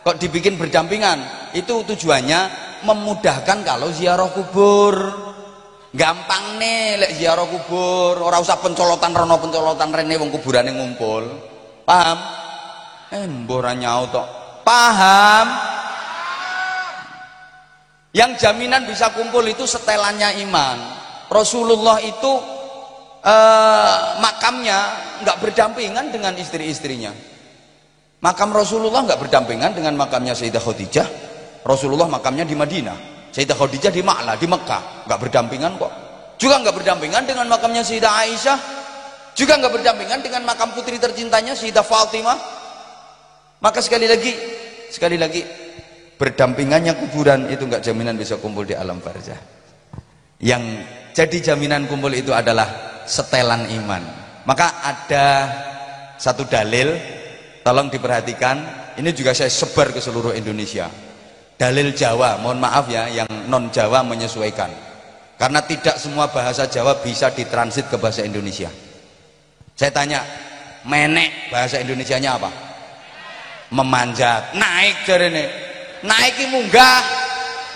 kok dibikin berdampingan. Itu tujuannya memudahkan kalau ziarah kubur. Gampang nih lek ziarah kubur, ora usah pencolotan rono pencolotan rene wong kuburane ngumpul. Paham? Mbok ora nyaut tok. Paham? Yang jaminan bisa kumpul itu setelannya iman. Rasulullah itu makamnya nggak berdampingan dengan istri-istrinya. Makam Rasulullah nggak berdampingan dengan makamnya Sayyidah Khadijah. Rasulullah makamnya di Madinah, Sayyidah Khadijah di Ma'la, di Mekah. Nggak berdampingan kok. Juga nggak berdampingan dengan makamnya Sayyidah Aisyah. Juga nggak berdampingan dengan makam putri tercintanya Sayyidah Fatimah. Maka sekali lagi berdampingannya kuburan itu nggak jaminan bisa kumpul di alam barzah. Yang jadi jaminan kumpul itu adalah setelan iman. Maka ada satu dalil, tolong diperhatikan, ini juga saya sebar ke seluruh Indonesia. Dalil Jawa, mohon maaf ya, yang non Jawa menyesuaikan, karena tidak semua bahasa Jawa bisa ditransit ke bahasa Indonesia. Saya tanya, menek bahasa Indonesianya apa? Memanjat, naik jarene. Naiki munggah,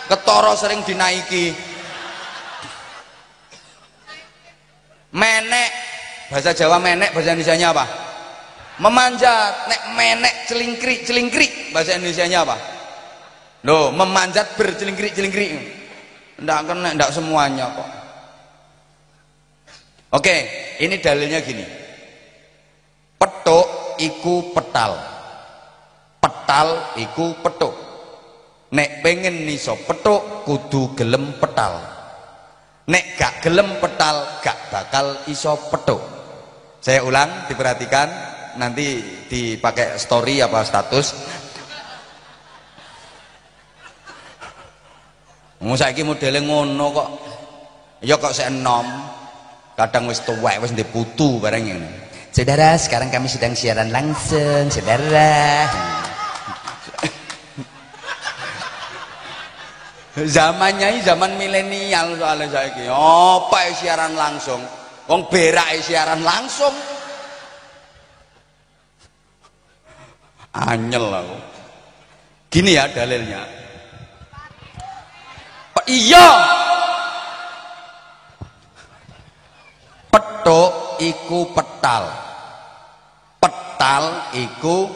ketara sering dinaiki. Menek bahasa Jawa, menek bahasa Indonesianya apa? Memanjat. Nek menek celingkrik bahasa Indonesianya apa? Loh, memanjat bercelingkrik. Ndak kena, ndak semuanya kok. Oke, ini dalilnya gini. Petuk iku petal. Petal iku petuk. Nek pengen niso petuk kudu gelem petal. Nek gak gelem petal gak bakal iso petuk. Saya ulang, diperhatikan, nanti dipakai story apa status. Saiki modele ngono kok. Ya kok sik enom. Kadang wis tuwek, wis ndek putu bareng ngene. Saudara, sekarang kami sedang siaran langsung, saudara. Zamannya zaman milenial soalnya saiki. Apa siaran langsung? Wong berak siaran langsung. Anyel aku. Gini ya dalilnya. Iya, petuk iku petal, petal iku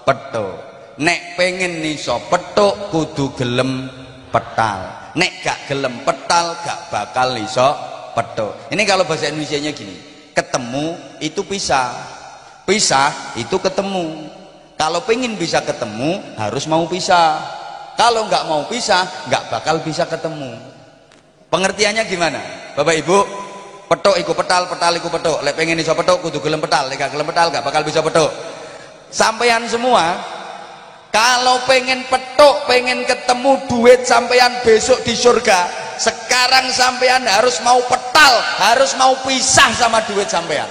petuk. Nek pengen niso petuk kudu gelem petal. Nek gak gelem petal gak bakal iso petuk. Ini kalau bahasa Indonesianya gini, ketemu itu pisah, pisah itu ketemu. Kalau pengen bisa ketemu harus mau pisah. Kalau nggak mau pisah, nggak bakal bisa ketemu. Pengertiannya gimana, Bapak Ibu? Petuk iku petal, petal iku petuk. Lek pengen iso petuk, kudu gelem petal. Lek gak gelem petal, nggak bakal bisa petuk. Sampeyan semua, kalau pengen petuk, pengen ketemu duit sampeyan besok di surga, sekarang sampeyan harus mau petal, harus mau pisah sama duit sampeyan.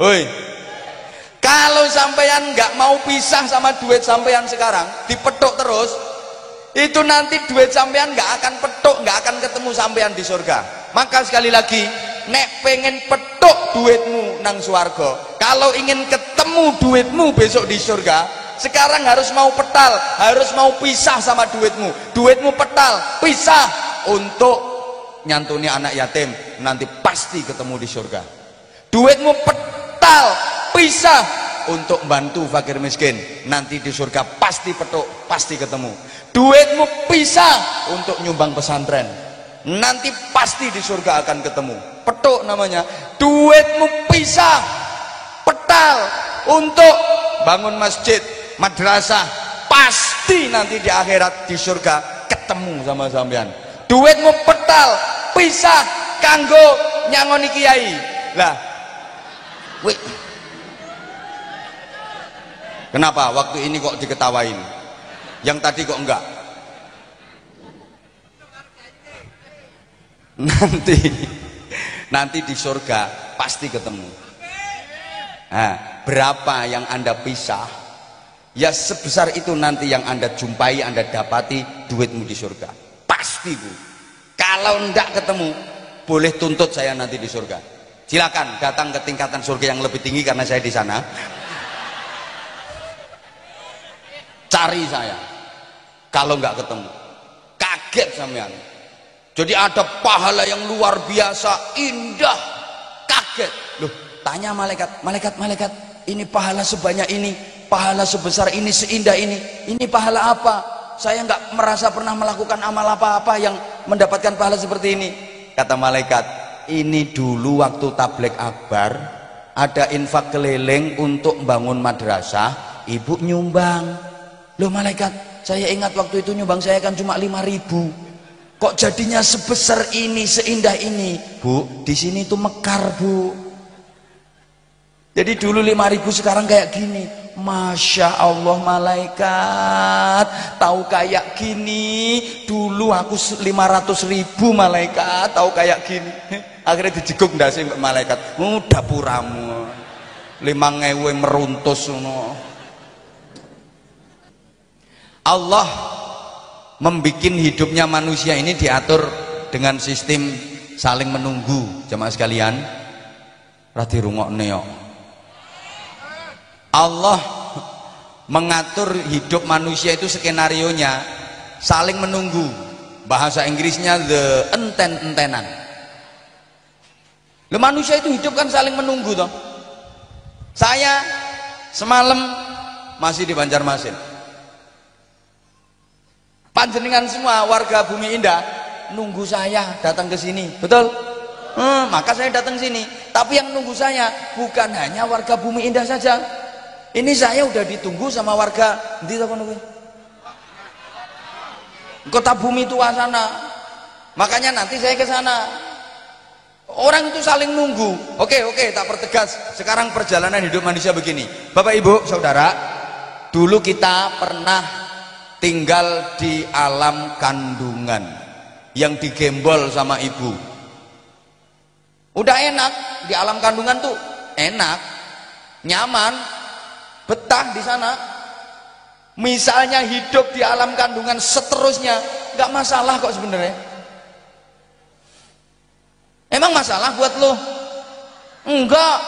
Oi, kalau sampeyan nggak mau pisah sama duit sampeyan sekarang, dipetuk terus, itu nanti duit sampeyan nggak akan petuk, nggak akan ketemu sampeyan di surga. Maka sekali lagi, nek pengen petuk duitmu nang swarga, kalau ingin ketemu duitmu besok di surga, sekarang harus mau petal, harus mau pisah sama duitmu. Duitmu petal, pisah untuk nyantuni anak yatim, nanti pasti ketemu di surga. Duitmu petal, pisah untuk bantu fakir miskin, nanti di surga pasti petuk, pasti ketemu. Duitmu pisah untuk nyumbang pesantren, nanti pasti di surga akan ketemu. Petuk namanya. Duitmu pisah, petal untuk bangun masjid, madrasah, pas pasti nanti di akhirat di surga ketemu sama sampean. Duitmu petal, pisah kanggo nyangoni kiai. Lah, wih. Kenapa waktu ini kok diketawain? Yang tadi kok enggak? Nanti di surga pasti ketemu. Nah, berapa yang Anda pisah, ya sebesar itu nanti yang Anda jumpai, Anda dapati duitmu di surga. Pasti Bu. Kalau enggak ketemu, boleh tuntut saya nanti di surga. Silakan datang ke tingkatan surga yang lebih tinggi karena saya di sana. Cari saya. Kalau enggak ketemu, kaget sampean. Jadi ada pahala yang luar biasa, indah, kaget. Loh, tanya malaikat, malaikat, ini pahala sebanyak ini, pahala sebesar ini, seindah ini pahala apa? Saya nggak merasa pernah melakukan amal apa-apa yang mendapatkan pahala seperti ini. Kata malaikat, ini dulu waktu tabligh akbar, ada infak keliling untuk bangun madrasah, ibu nyumbang. Loh malaikat, saya ingat waktu itu nyumbang saya kan cuma 5.000. Kok jadinya sebesar ini, seindah ini? Bu, di sini tuh mekar, Bu. Jadi dulu 5.000 sekarang kayak gini. Masya Allah malaikat, tahu kayak gini. Dulu aku 500.000 malaikat, tahu kayak gini. Akhirnya dijeguk ndase malaikat. Dapuramu 5.000 meruntus ngono. Allah membuat hidupnya manusia ini diatur dengan sistem saling menunggu. Jemaah sekalian, rati rungokne yo. Allah mengatur hidup manusia itu skenarionya saling menunggu. Bahasa Inggrisnya the enten-entenan. Loh, manusia itu hidup kan saling menunggu toh. Saya semalam masih di Banjarmasin. Panjenengan semua warga Bumi Indah nunggu saya datang ke sini, betul? Maka saya datang sini. Tapi yang nunggu saya bukan hanya warga Bumi Indah saja. Ini saya udah ditunggu sama warga di Kota Bumi Tua sana. Makanya nanti saya ke sana. Orang itu saling nunggu. Oke, tak pertegas. Sekarang perjalanan hidup manusia begini. Bapak Ibu, Saudara, dulu kita pernah tinggal di alam kandungan yang digembol sama ibu. Udah enak di alam kandungan tuh, enak, nyaman, betah di sana. Misalnya hidup di alam kandungan seterusnya, nggak masalah kok sebenarnya. Emang masalah buat lo? Enggak.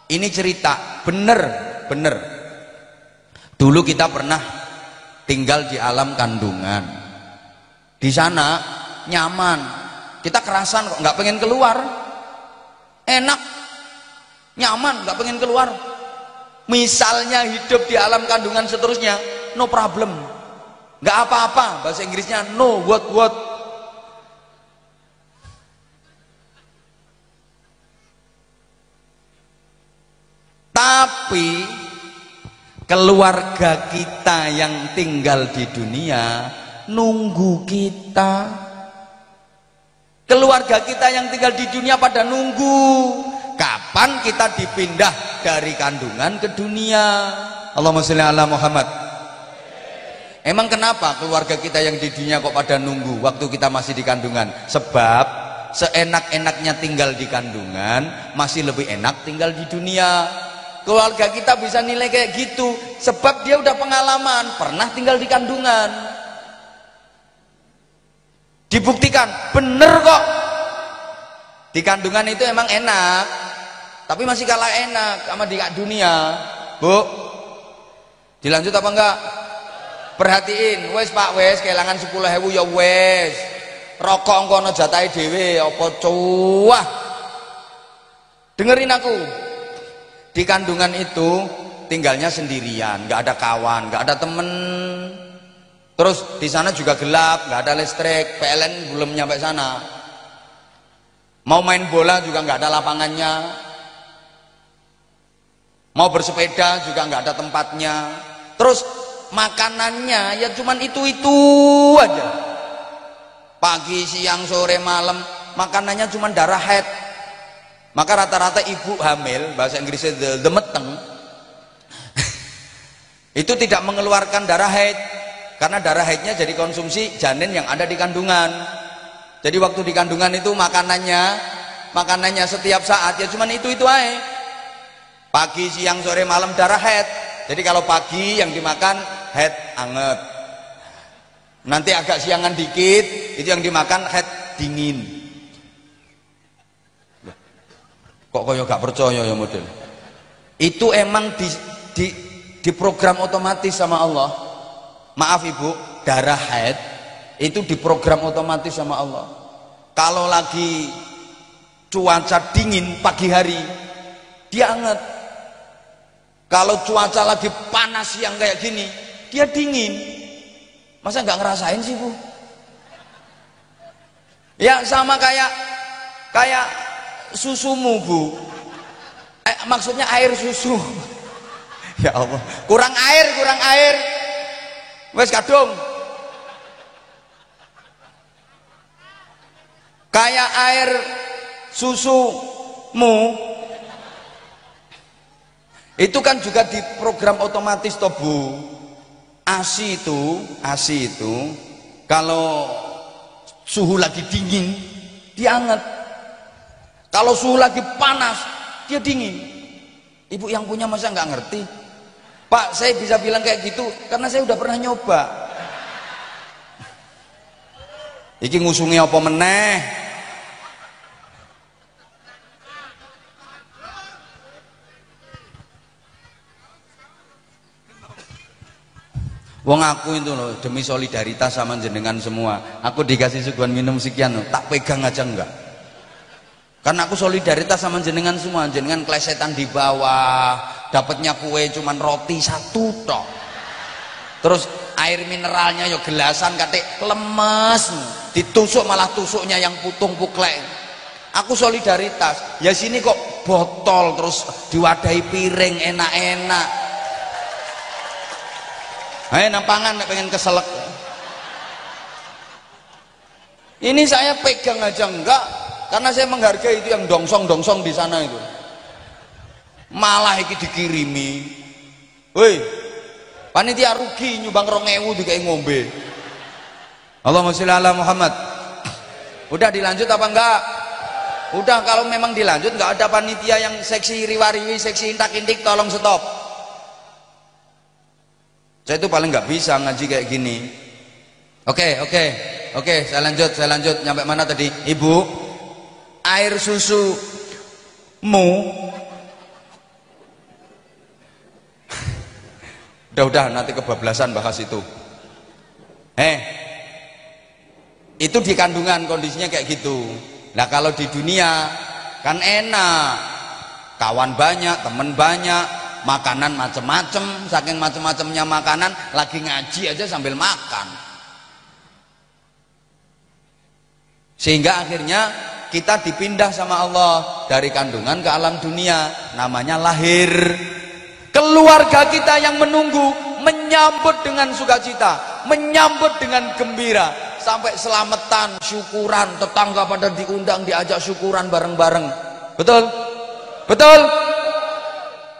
Ini cerita bener. Dulu kita pernah tinggal di alam kandungan. Di sana nyaman. Kita kerasan kok, nggak pengen keluar. Enak, nyaman, nggak pengen keluar. Misalnya hidup di alam kandungan seterusnya, no problem, nggak apa-apa. Bahasa Inggrisnya no what. Tapi keluarga kita yang tinggal di dunia nunggu kita. Keluarga kita yang tinggal di dunia pada nunggu kapan kita dipindah dari kandungan ke dunia. Allahumma sholli ala Muhammad. Emang kenapa keluarga kita yang di dunia kok pada nunggu waktu kita masih di kandungan? Sebab seenak-enaknya tinggal di kandungan masih lebih enak tinggal di dunia. Keluarga kita bisa nilai kayak gitu sebab dia udah pengalaman, pernah tinggal di kandungan. Dibuktikan, bener kok. Di kandungan itu emang enak, tapi masih kalah enak sama di dunia. Bu, dilanjut apa enggak? Perhatiin, wes Pak, wes kehilangan 10.000 ya wes. Rokok engko ana jatahe dhewe apa cuah. Dengerin aku. Di kandungan itu tinggalnya sendirian, nggak ada kawan, nggak ada temen. Terus di sana juga gelap, nggak ada listrik, PLN belum nyampe sana. Mau main bola juga nggak ada lapangannya. Mau bersepeda juga nggak ada tempatnya. Terus makanannya ya cuman itu aja. Pagi, siang, sore, malam makanannya cuman darah haid. Maka rata-rata ibu hamil, bahasa Inggrisnya demeteng, itu tidak mengeluarkan darah haid, karena darah haidnya jadi konsumsi janin yang ada di kandungan. Jadi waktu di kandungan itu makanannya setiap saat ya cuman itu aja. Pagi, siang, sore, malam darah haid. Jadi kalau pagi yang dimakan haid anget, nanti agak siangan dikit itu yang dimakan haid dingin. Kok koyo gak percaya ya model itu? Emang di program otomatis sama Allah. Maaf ibu, darah haid itu diprogram otomatis sama Allah. Kalau lagi cuaca dingin pagi hari dia anget, kalau cuaca lagi panas yang kayak gini dia dingin. Masa nggak ngerasain sih bu? Ya sama kayak susumu bu, maksudnya air susu. Ya Allah, kurang air wes kadung kayak air susumu itu kan juga di program otomatis toh bu. ASI itu kalau suhu lagi dingin dia hangat, kalau suhu lagi panas dia dingin. Ibu yang punya masa nggak ngerti? Pak, saya bisa bilang kayak gitu karena saya udah pernah nyoba. Iki ngusungi apa meneh? Wong aku itu loh, demi solidaritas sama jenengan semua, aku dikasih suguhan minum sekian loh, tak pegang aja enggak. Karena aku solidaritas sama jenengan semua. Jenengan klesetan di bawah, dapatnya kue cuman roti satu tok. Terus air mineralnya yo gelasan katik lemes, ditusuk malah tusuknya yang putung puklek. Aku solidaritas. Ya sini kok botol terus diwadahi piring enak-enak. Ayo nampangan pengen keselak. Ini saya pegang aja enggak, karena saya menghargai itu yang dongsong-dongsong di sana itu. Malah iki dikirimi. Woi, panitia rugi nyumbang 2.000 dikai ngombe. Allahumma sholli ala Muhammad. Udah dilanjut apa enggak? Udah, kalau memang dilanjut enggak ada panitia yang seksi riwariwi, seksi intak-intik, tolong stop. Saya itu paling nggak bisa ngaji kayak gini. Oke, saya lanjut. Nyampe mana tadi? Ibu, air susumu udah nanti kebablasan bahas itu. Itu di kandungan kondisinya kayak gitu. Nah kalau di dunia kan enak, kawan banyak, temen banyak, makanan macem-macem, saking macem-macemnya makanan, lagi ngaji aja sambil makan. Sehingga akhirnya kita dipindah sama Allah dari kandungan ke alam dunia, namanya lahir. Keluarga kita yang menunggu, menyambut dengan sukacita, menyambut dengan gembira, sampai selamatan, syukuran, tetangga pada diundang, diajak syukuran bareng-bareng. Betul?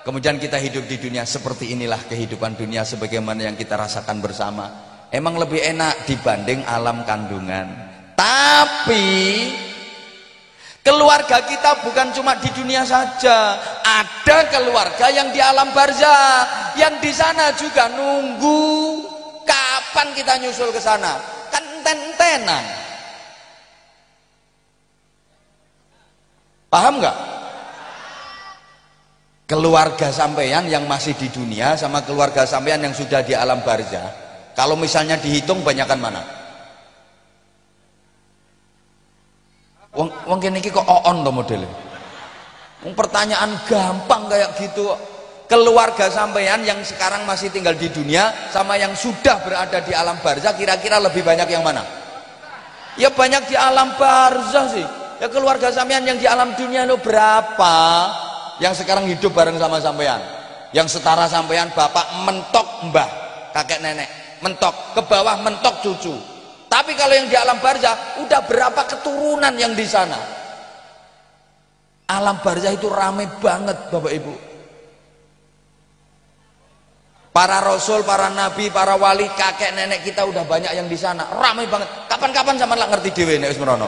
Kemudian kita hidup di dunia, seperti inilah kehidupan dunia sebagaimana yang kita rasakan bersama. Emang lebih enak dibanding alam kandungan. Tapi keluarga kita bukan cuma di dunia saja, ada keluarga yang di alam barzakh, yang di sana juga nunggu kapan kita nyusul ke sana. Kan enten-entenan. Paham nggak? Keluarga sampean yang masih di dunia sama keluarga sampean yang sudah di alam barzakh, kalau misalnya dihitung banyakan mana? Wong kene iki kok oon to modele. Pertanyaan gampang kayak gitu. Keluarga sampean yang sekarang masih tinggal di dunia sama yang sudah berada di alam barzakh, kira-kira lebih banyak yang mana? Ya banyak di alam barzakh sih. Ya keluarga sampean yang di alam dunia lo berapa? Yang sekarang hidup bareng sama sampean, yang setara sampean, bapak mentok mbah, kakek nenek, mentok ke bawah, mentok cucu. Tapi kalau yang di alam barzah udah berapa keturunan yang di sana. Alam barzah itu rame banget Bapak Ibu. Para rasul, para nabi, para wali, kakek nenek kita udah banyak yang di sana, rame banget. Kapan-kapan sama lah ngerti dhewe nek wis merono.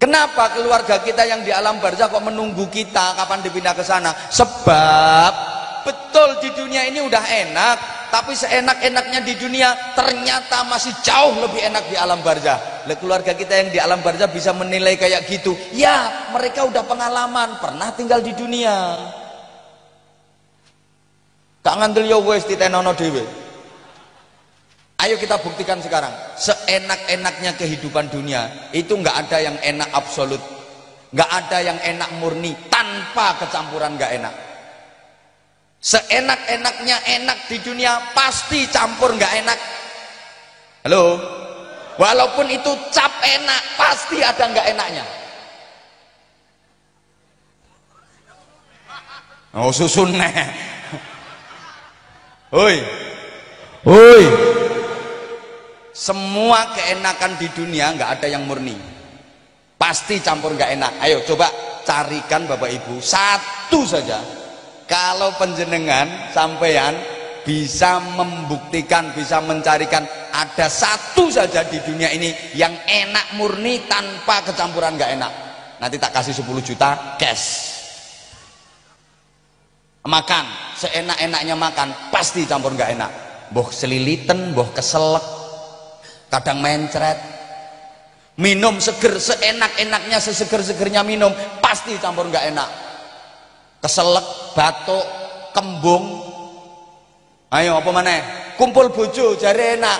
Kenapa keluarga kita yang di alam barzah kok menunggu kita kapan dipindah ke sana? Sebab betul di dunia ini udah enak, tapi seenak-enaknya di dunia ternyata masih jauh lebih enak di alam barzah. Keluarga kita yang di alam barzah bisa menilai kayak gitu. Ya, mereka udah pengalaman, pernah tinggal di dunia. Kak ngandel yo wis ditenono dhewe. Ayo kita buktikan sekarang. Seenak-enaknya kehidupan dunia itu nggak ada yang enak absolut, nggak ada yang enak murni tanpa kecampuran nggak enak. Seenak-enaknya enak di dunia pasti campur nggak enak. Halo, walaupun itu cap enak pasti ada nggak enaknya. Oh susun nih. Hoi, hoi. Semua keenakan di dunia nggak ada yang murni, pasti campur nggak enak. Ayo coba carikan Bapak Ibu satu saja. Kalau penjenengan sampean bisa membuktikan, bisa mencarikan ada satu saja di dunia ini yang enak murni tanpa kecampuran nggak enak, nanti tak kasih 10 juta cash. Makan seenak-enaknya makan pasti campur nggak enak, boh selilitan, boh keselak, kadang mencret. Minum seger seenak-enaknya, seseger-segernya minum pasti campur nggak enak, keselak, batuk, kembung. Ayo apa maneh? Kumpul bojo jare enak.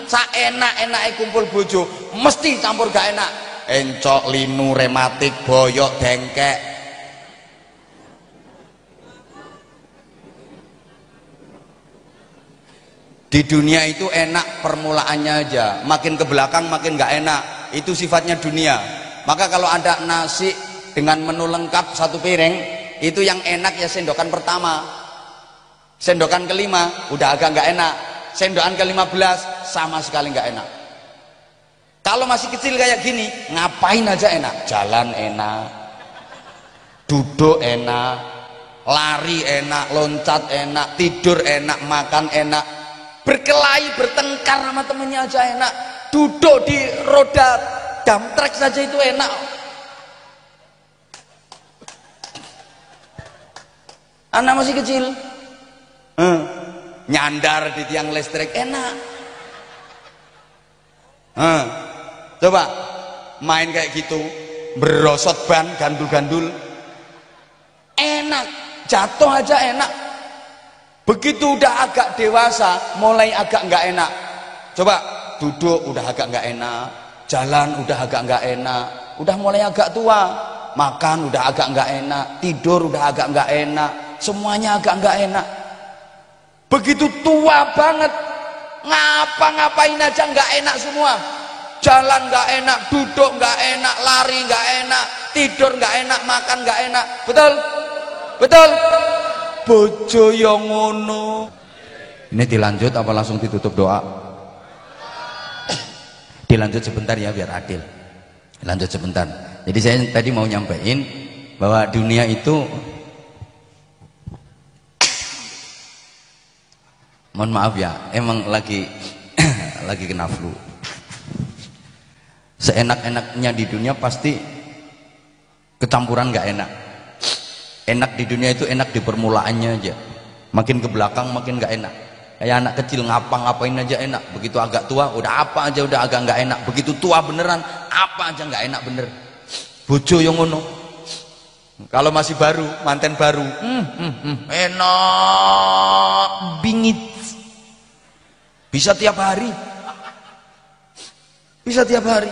Saenak-enake kumpul bojo mesti campur gak enak. Encok, linu, rematik, boyok, dengkek. Di dunia itu enak permulaannya aja, makin ke belakang makin gak enak. Itu sifatnya dunia. Maka kalau ada nasi dengan menu lengkap satu piring, itu yang enak ya sendokan pertama, sendokan kelima udah agak nggak enak, sendokan ke-15 sama sekali nggak enak. Kalau masih kecil kayak gini ngapain aja enak, jalan enak, duduk enak, lari enak, loncat enak, tidur enak, makan enak, berkelahi bertengkar sama temennya aja enak, duduk di roda dump truck saja itu enak. Anak masih kecil nyandar di tiang listrik enak. Coba main kayak gitu, berosot ban, gandul-gandul enak, jatuh aja enak. Begitu udah agak dewasa mulai agak nggak enak. Coba duduk udah agak nggak enak, jalan udah agak nggak enak, udah mulai agak tua, makan udah agak nggak enak, tidur udah agak nggak enak, semuanya agak nggak enak. Begitu tua banget ngapa-ngapain aja nggak enak semua, jalan nggak enak, duduk nggak enak, lari nggak enak, tidur nggak enak, makan nggak enak. Betul? Betul? Bojo yang ngono. Ini dilanjut apa langsung ditutup doa? Dilanjut sebentar ya biar adil. Lanjut sebentar. Jadi saya tadi mau nyampein bahwa dunia itu, mohon maaf ya, emang lagi lagi kena flu. Seenak-enaknya di dunia pasti kecampuran nggak enak. Enak di dunia itu enak di permulaannya aja, makin ke belakang makin nggak enak. Kayak anak kecil ngapa-ngapain aja enak, begitu agak tua udah apa aja udah agak nggak enak, begitu tua beneran apa aja nggak enak bener. Bojo yang ngono. Kalau masih baru, manten baru, enak bingit, bisa tiap hari, bisa tiap hari.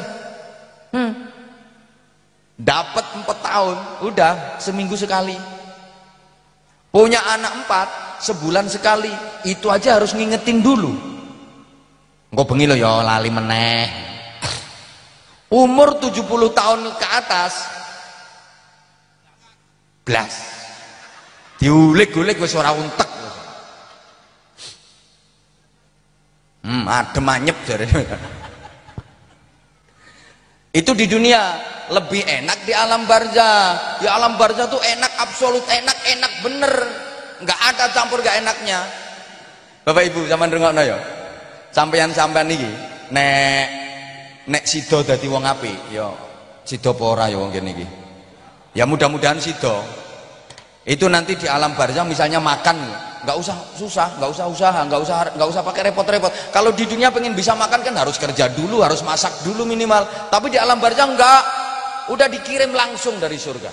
Dapat 4 tahun, udah seminggu sekali. Punya anak 4, sebulan sekali. Itu aja harus ngingetin dulu. Engko bengi lo ya lali meneh. Umur 70 tahun ke atas, blas. Diulik-ulik wis ora untek. Adem anyep jare. Itu di dunia, lebih enak di alam barzah. Di alam barzah tuh enak absolut, enak bener. Enggak ada campur gak enaknya. Bapak Ibu sampean rungokno ya. Sampeyan-sampeyan iki nek sida dadi wong apik ya sida apa ora ya wong kene iki. Ya mudah-mudahan sida. Itu nanti di alam barzah misalnya makan nggak usah susah, nggak usah usaha, nggak usah pakai repot-repot. Kalau di dunia pengen bisa makan kan harus kerja dulu, harus masak dulu minimal. Tapi di alam barzah enggak, udah dikirim langsung dari surga.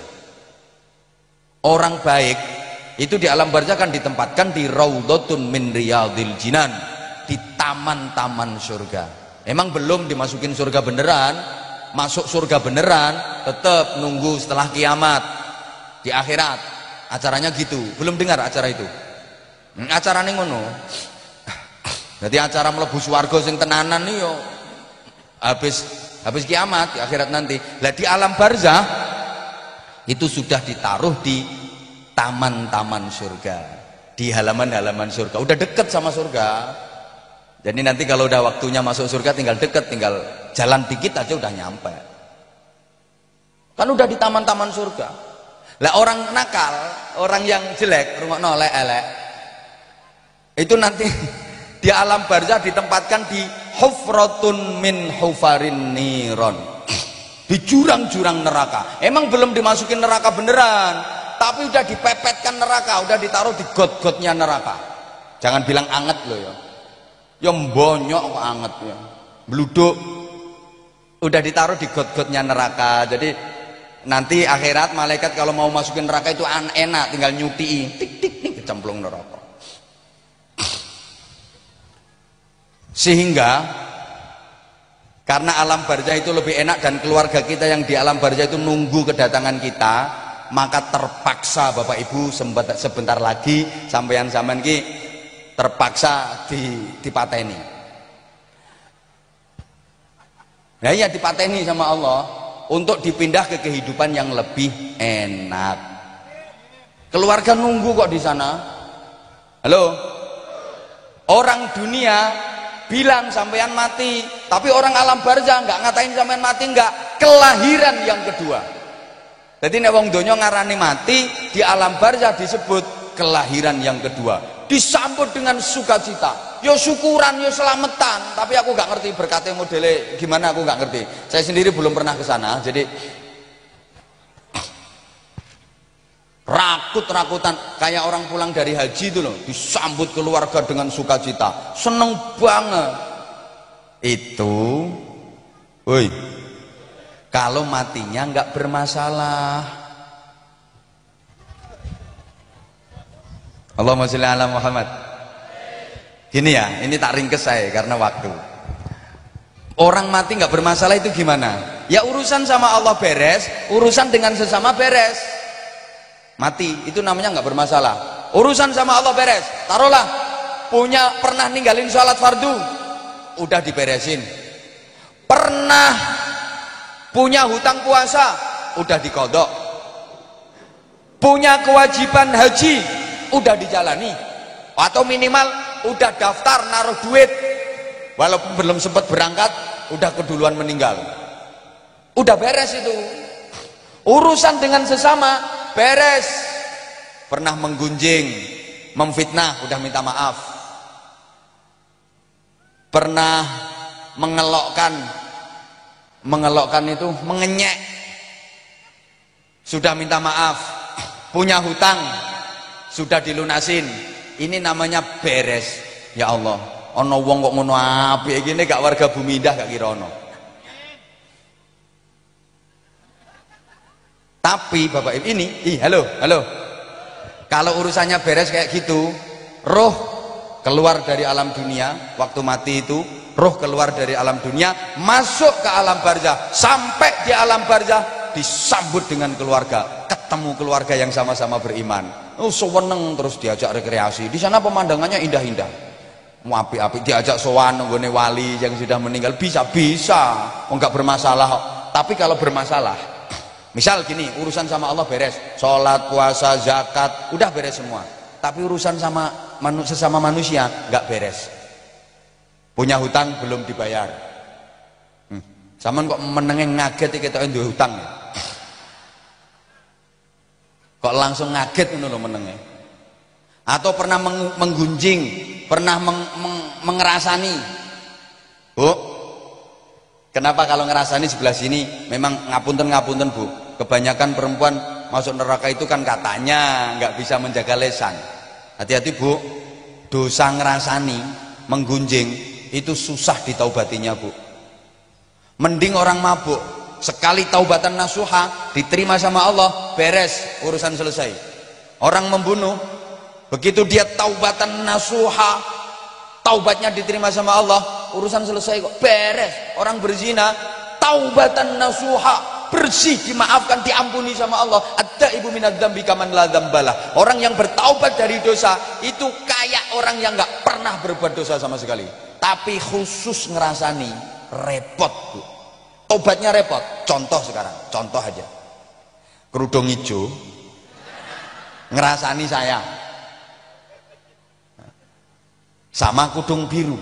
Orang baik itu di alam barzah kan ditempatkan di raudhatun min riyadil jinan, di taman-taman surga. Emang belum dimasukin surga beneran, masuk surga beneran, tetap nunggu setelah kiamat di akhirat. Acaranya gitu, belum dengar acara itu. Acarane ngono. Jadi acara mlebu swarga sing tenanan nih yo habis kiamat di akhirat nanti. Lah di alam barzah itu sudah ditaruh di taman-taman surga, di halaman-halaman surga. Udah deket sama surga. Jadi nanti kalau udah waktunya masuk surga tinggal deket, tinggal jalan dikit aja udah nyampe. Kan udah di taman-taman surga. Lah orang nakal, orang yang jelek, rungokno elek, itu nanti di alam barzah ditempatkan di hufratun min hufarin niron, di jurang-jurang neraka. Emang belum dimasukin neraka beneran, tapi udah dipepetkan neraka, udah ditaruh di got-gotnya neraka. Jangan bilang anget loh ya, yang bonyok kok anget ya, bluduk. Udah ditaruh di got-gotnya neraka. Jadi nanti akhirat malaikat kalau mau masukin neraka itu enak, tinggal nyutiin tik tik tik kecemplung neraka. Sehingga karena alam barzah itu lebih enak dan keluarga kita yang di alam barzah itu nunggu kedatangan kita, maka terpaksa Bapak Ibu sebentar lagi sampean-sampean ki terpaksa dipateni. Nah iya dipateni sama Allah untuk dipindah ke kehidupan yang lebih enak. Keluarga nunggu kok di sana. Halo, orang dunia bilang sampean mati, tapi orang alam barzah nggak ngatain sampean mati, nggak, kelahiran yang kedua. Jadi nek wong donya ngarani mati, di alam barzah disebut kelahiran yang kedua, disambut dengan sukacita. Yo syukuran, yo selamatan, tapi aku nggak ngerti berkatnya modelnya gimana, aku nggak ngerti. Saya sendiri belum pernah ke sana, jadi rakut-rakutan kayak orang pulang dari haji itu loh, disambut keluarga dengan sukacita, seneng banget. Itu, woi, kalau matinya nggak bermasalah. Allahumma sholli ala Muhammad. Gini ya, ini tak ringkes saya karena waktu. Orang mati nggak bermasalah itu gimana? Ya urusan sama Allah beres, urusan dengan sesama beres. Mati itu namanya nggak bermasalah. Urusan sama Allah beres. Taruhlah pernah ninggalin sholat fardu, udah diberesin. Pernah punya hutang puasa, udah dikodok. Punya kewajiban haji, udah dijalani. Atau minimal udah daftar naruh duit, walaupun belum sempat berangkat udah keduluan meninggal, udah beres itu. Urusan dengan sesama beres. Pernah menggunjing, memfitnah, udah minta maaf. Pernah mengelokkan itu mengenyek, sudah minta maaf. Punya hutang sudah dilunasin, ini namanya beres. Ya Allah, ono wong kok ngono apik iki gak warga bumi indah gak kira ono. Tapi Bapak Ibu ini, halo. Kalau urusannya beres kayak gitu, roh keluar dari alam dunia, waktu mati itu, roh keluar dari alam dunia, masuk ke alam barzah, sampai di alam barzah disambut dengan keluarga, ketemu keluarga yang sama-sama beriman. Seweneng terus diajak rekreasi. Di sana pemandangannya indah-indah. Api-api diajak sowan nggone wali yang sudah meninggal, bisa. Enggak bermasalah. Tapi kalau bermasalah, Misal gini, urusan sama Allah beres, sholat, puasa, zakat, udah beres semua. Tapi urusan sama sesama manusia nggak beres. Punya hutang belum dibayar. Saman kok menengeng ngaget kita duwe hutang. Kok langsung ngaget ngono lho menenge. Atau pernah menggunjing, pernah mengerasani. Bu, kenapa kalau ngerasani sebelah sini memang ngapunten Bu. Kebanyakan perempuan masuk neraka itu kan katanya nggak bisa menjaga lesan. Hati-hati Bu, dosa ngerasani, menggunjing itu susah ditaubatinya Bu. Mending orang mabuk, sekali taubatan nasuha diterima sama Allah, beres, urusan selesai. Orang membunuh, begitu dia taubatan nasuha, taubatnya diterima sama Allah, urusan selesai kok, beres. Orang berzina, taubatan nasuha, bersih, dimaafkan, diampuni sama Allah. At-taibu minadz-dzambi kaman la dzambalah. Orang yang bertaubat dari dosa itu kayak orang yang nggak pernah berbuat dosa sama sekali. Tapi khusus ngerasani repot Bu. Tobatnya repot. Contoh sekarang, contoh aja. Kerudung hijau ngerasani saya sama kudung biru.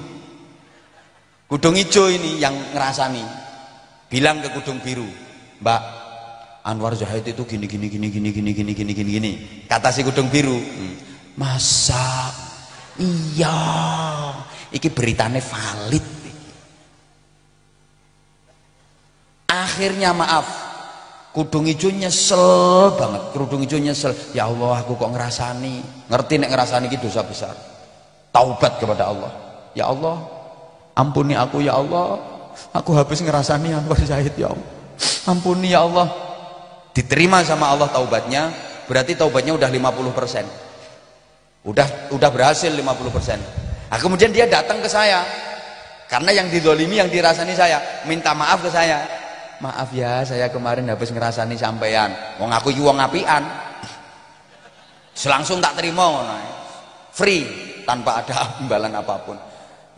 Kudung hijau ini yang ngerasani, bilang ke kudung biru, Mbak, Anwar Zahid itu gini. Kata si kudung biru, masa iya, iki beritane valid. Akhirnya maaf, kudung hijau nyesel banget. Kudung hijau nyesel, ya Allah aku kok ngerasani. Ngerti nek ngerasani iki dosa besar. Taubat kepada Allah, ya Allah ampuni aku ya Allah, aku habis ngerasani Anwar Zahid ya Allah, ampuni ya Allah. Diterima sama Allah taubatnya, berarti taubatnya udah 50%. Udah berhasil 50%. Nah, kemudian dia datang ke saya, karena yang didolimi, yang dirasani saya, minta maaf ke saya. Maaf ya, saya kemarin habis ngerasani sampean. Wong aku iki wong apian. Selangsung tak terima ngono. Free, tanpa ada imbalan apapun.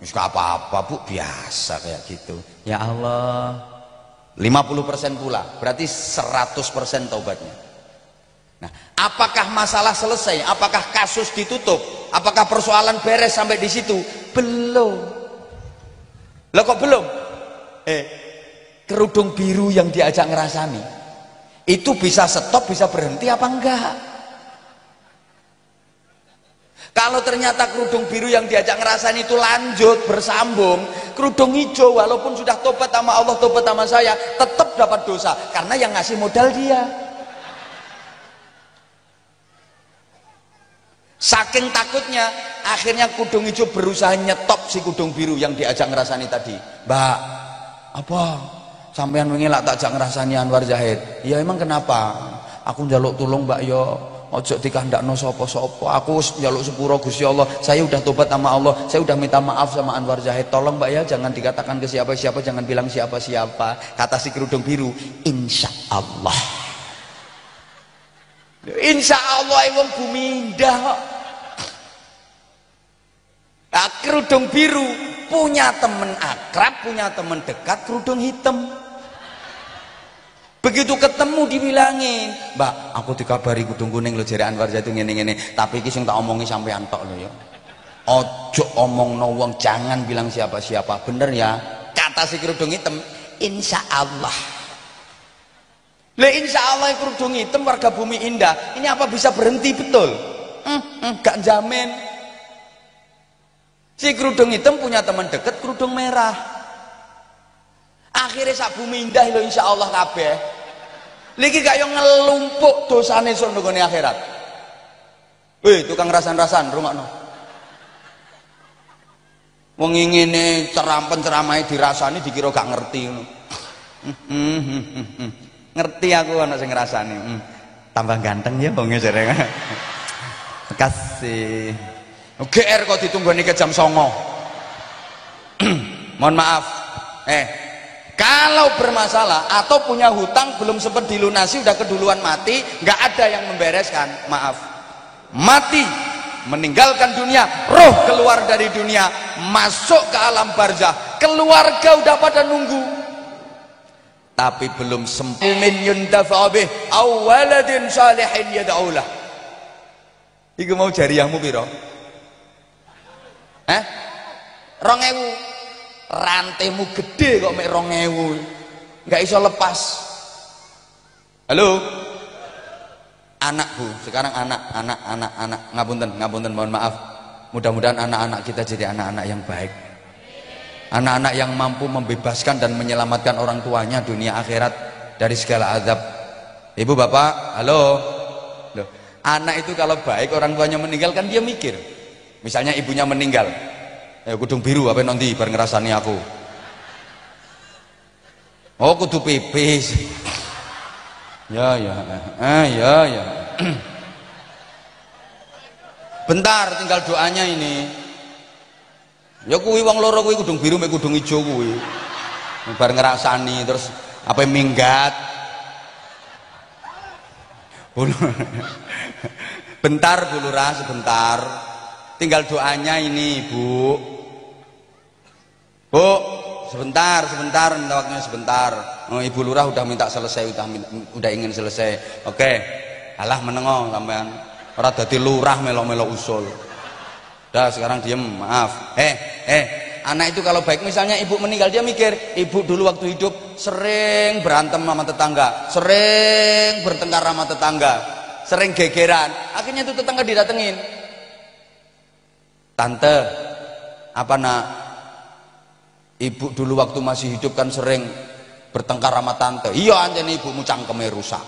Wis apa-apa Bu, biasa kayak gitu. Ya Allah, 50% pula, berarti 100% taubatnya. Nah, apakah masalah selesai? Apakah kasus ditutup? Apakah persoalan beres sampai di situ? Belum. Lah kok belum? Kerudung biru yang diajak ngerasani itu bisa stop, bisa berhenti apa enggak? Kalau ternyata kerudung biru yang diajak ngerasani itu lanjut, bersambung, kerudung hijau walaupun sudah tobat sama Allah, tobat sama saya, tetap dapat dosa karena yang ngasih modal dia. Saking takutnya, akhirnya kudung hijau berusaha nyetop si kudung biru yang diajak ngerasani tadi. Mbak, apa? Sampean wingi lak tak jak ngrasani Anwar Zahid. Ya emang kenapa? Aku njaluk tulung Mbak yo, ojo dikandakno sapa-sapa. Aku njaluk sepuro Gusti Allah. Saya udah tobat sama Allah. Saya udah minta maaf sama Anwar Zahid. Tolong Mbak ya, jangan dikatakan ke siapa-siapa, jangan bilang siapa-siapa. Kata si kerudung biru, insyaallah. Insyaallah wong bumi indah kok. Nah, kerudung biru punya teman akrab, punya teman dekat kerudung hitam. Begitu ketemu dibilangin, Mbak, aku dikabari kudung kuning lho jere Anwar Zahid ngene-ngene, tapi iki sing tak omongi sampean tok lho ya. Ojo omongno wong, jangan bilang siapa-siapa. Bener ya? Kata si kerudung hitam, insyaallah. Lah insyaallah kerudung hitam warga bumi indah. Ini apa bisa berhenti betul? Gak jamin. Si kerudung hitam punya teman dekat kerudung merah. Akhirnya sak bumi indah lho insyaallah kabeh. Lagi gak yang ngelumpuk dosane sono nggone akhirat. Weh, tukang rasan-rasan rungokno. Wong ngene ceramah-ceramahe dirasani dikira gak ngerti ngono. Ngerti aku ana sing ngrasani. Tambah ganteng ya wong jare. Makasih. GR kok ditunggoni ke jam 09.00. Mohon maaf. Kalau bermasalah atau punya hutang belum sempat dilunasi, udah keduluan mati, nggak ada yang membereskan, maaf, mati, meninggalkan dunia, roh keluar dari dunia, masuk ke alam barzah, keluarga udah pada nunggu. tapi belum min yuntafa bih aw waladin salihin yad'ulah. Iku mau jariyahmu piro? 2000. Rantemu gede kok mek 2000. Enggak iso lepas. Halo. Anak Bu, sekarang anak ngapunten mohon maaf. Mudah-mudahan anak-anak kita jadi anak-anak yang baik. Anak-anak yang mampu membebaskan dan menyelamatkan orang tuanya dunia akhirat dari segala azab. Ibu bapak, halo. Loh, anak itu kalau baik orang tuanya meninggal kan dia mikir. Misalnya ibunya meninggal. Kudung biru apa nanti bar ngerasani aku. Oh kudu pipis. Ya. Bentar tinggal doanya ini. Ya kuwi wong loro kuwi kudung biru mek kudung ijo kuwi. Bar ngerasani terus apa minggat. Bentar Bu Lurah sebentar. Tinggal doanya ini Bu. Bu, sebentar minta waktunya sebentar. Oh, Ibu Lurah udah minta selesai, udah ingin selesai. Oke. Alah menengo sampean. Ora dadi lurah melo-melo usul. Dah sekarang diem, maaf. Anak itu kalau baik misalnya ibu meninggal dia mikir, ibu dulu waktu hidup sering berantem sama tetangga, sering bertengkar sama tetangga, sering gegeran. Akhirnya itu tetangga didatengin. Tante, apa nak? Ibu dulu waktu masih hidup kan sering bertengkar sama tante. Iya anjene ibumu cangkeme rusak.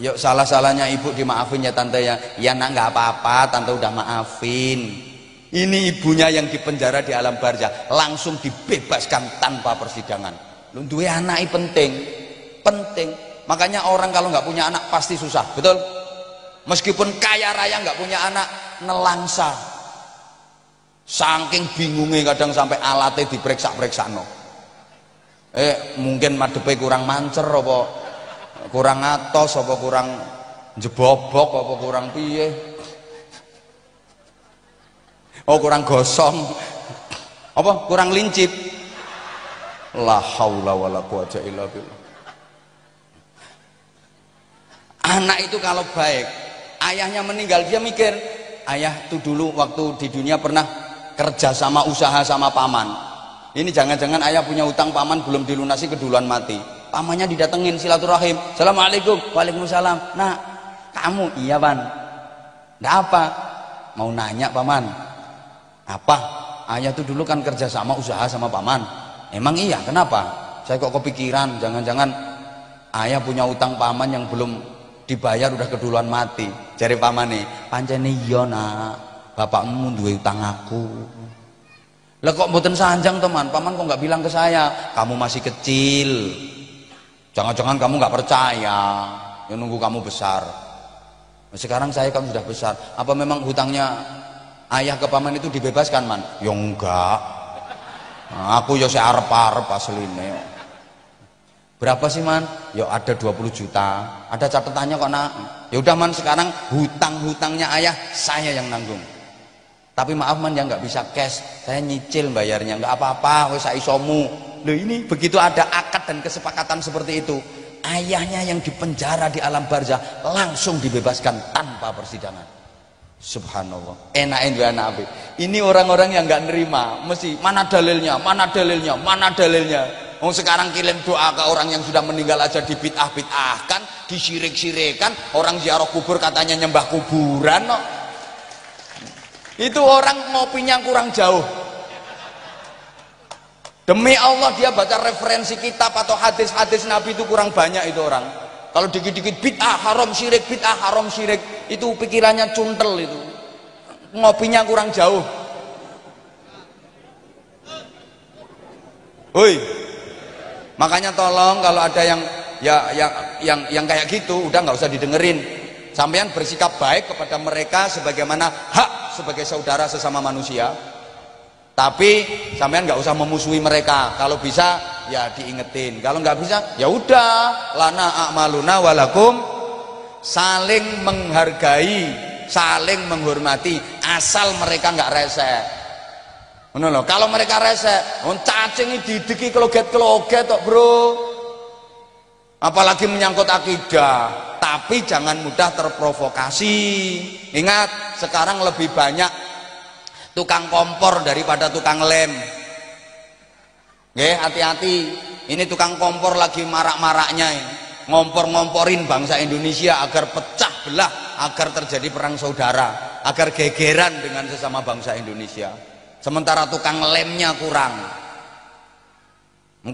Yuk salah-salahnya ibu dimaafin ya tante ya. Ya nak nggak apa-apa, tante udah maafin. Ini ibunya yang dipenjara di alam barzah langsung dibebaskan tanpa persidangan. Lu duwe anak penting. Makanya orang kalau nggak punya anak pasti susah, betul? Meskipun kaya raya nggak punya anak nelangsa. Saking bingungnya kadang sampai alatnya diperiksa-periksa no. Mungkin madepe kurang mancer apa? Kurang atos apa kurang jebobok apa kurang piye, kurang gosong apa kurang lincip. La haula wala quwata illa billah. Anak itu kalau baik, ayahnya meninggal dia mikir, ayah tuh dulu waktu di dunia pernah kerja sama usaha sama paman. Ini jangan-jangan ayah punya utang paman belum dilunasi keduluan mati. Pamannya didatengin silaturahim. Assalamualaikum. Waalaikumsalam. Nah, kamu iya Pan. Nggak apa? Mau nanya paman. Apa? Ayah tuh dulu kan kerja sama usaha sama paman. Emang iya? Kenapa? Saya kok kepikiran jangan-jangan ayah punya utang paman yang belum dibayar udah keduluan mati. Jare pamane, pancene iya nak. Bapakmu duwe utang aku. Lah kok mboten sanjang teman? Paman kok nggak bilang ke saya? Kamu masih kecil. Jangan-jangan kamu nggak percaya, ya nunggu kamu besar. Sekarang saya kan sudah besar. Apa memang hutangnya ayah ke paman itu dibebaskan man? Ya enggak. Nah, aku ya saya arep-arep asline. Berapa sih man? Ya ada 20 juta. Ada catatannya kok nak? Ya udah man sekarang hutang-hutangnya ayah saya yang nanggung. Tapi maaf man ya nggak bisa cash. Saya nyicil bayarnya. Nggak apa-apa, wes isomu. Loh ini begitu ada akad dan kesepakatan seperti itu, ayahnya yang dipenjara di alam barzah langsung dibebaskan tanpa persidangan. Subhanallah. Enak anak. Ini orang-orang yang nggak nerima, mesti mana dalilnya. Sekarang kirim doa ke orang yang sudah meninggal aja dibid'ah-bid'ahkan, disirik-sirikan, orang ziarah kubur katanya nyembah kuburan. No. Itu orang ngopinya kurang jauh. Demi Allah dia baca referensi kitab atau hadis-hadis Nabi itu kurang banyak itu orang. Kalau dikit-dikit bid'ah haram syirik, itu pikirannya cuntel itu. Ngopinya kurang jauh. Woi. Makanya tolong kalau ada yang kayak gitu udah nggak usah didengerin. Sampean bersikap baik kepada mereka sebagaimana hak sebagai saudara sesama manusia. Tapi sampean nggak usah memusuhi mereka. Kalau bisa ya diingetin. Kalau nggak bisa ya udah lana a'maluna walakum, saling menghargai, saling menghormati asal mereka nggak rese. Ngono lho, kalau mereka resek, cacing didiki keloget-keloget tok, Bro. Apalagi menyangkut akidah. Tapi jangan mudah terprovokasi. Ingat, sekarang lebih banyak tukang kompor daripada tukang lem. Nggih, hati-hati. Ini tukang kompor lagi marak-maraknya ini. Ngompor-ngomporin bangsa Indonesia agar pecah belah, agar terjadi perang saudara, agar gegeran dengan sesama bangsa Indonesia. Sementara tukang lemnya kurang.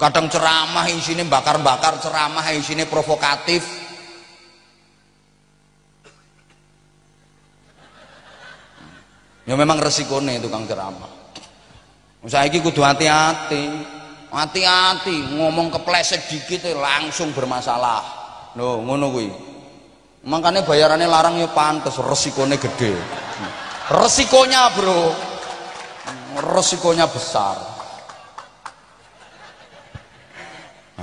Kadang ceramah isinya bakar-bakar, ceramah isinya provokatif. Ya memang resikonya tukang ceramah. Saiki kudu hati-hati. Hati-hati, ngomong kepleset dikit langsung bermasalah. Loh, ngono kuwi. Makanya bayarannya larang ya pantes, resikonya gede. Resikonya, Bro. Resikonya besar.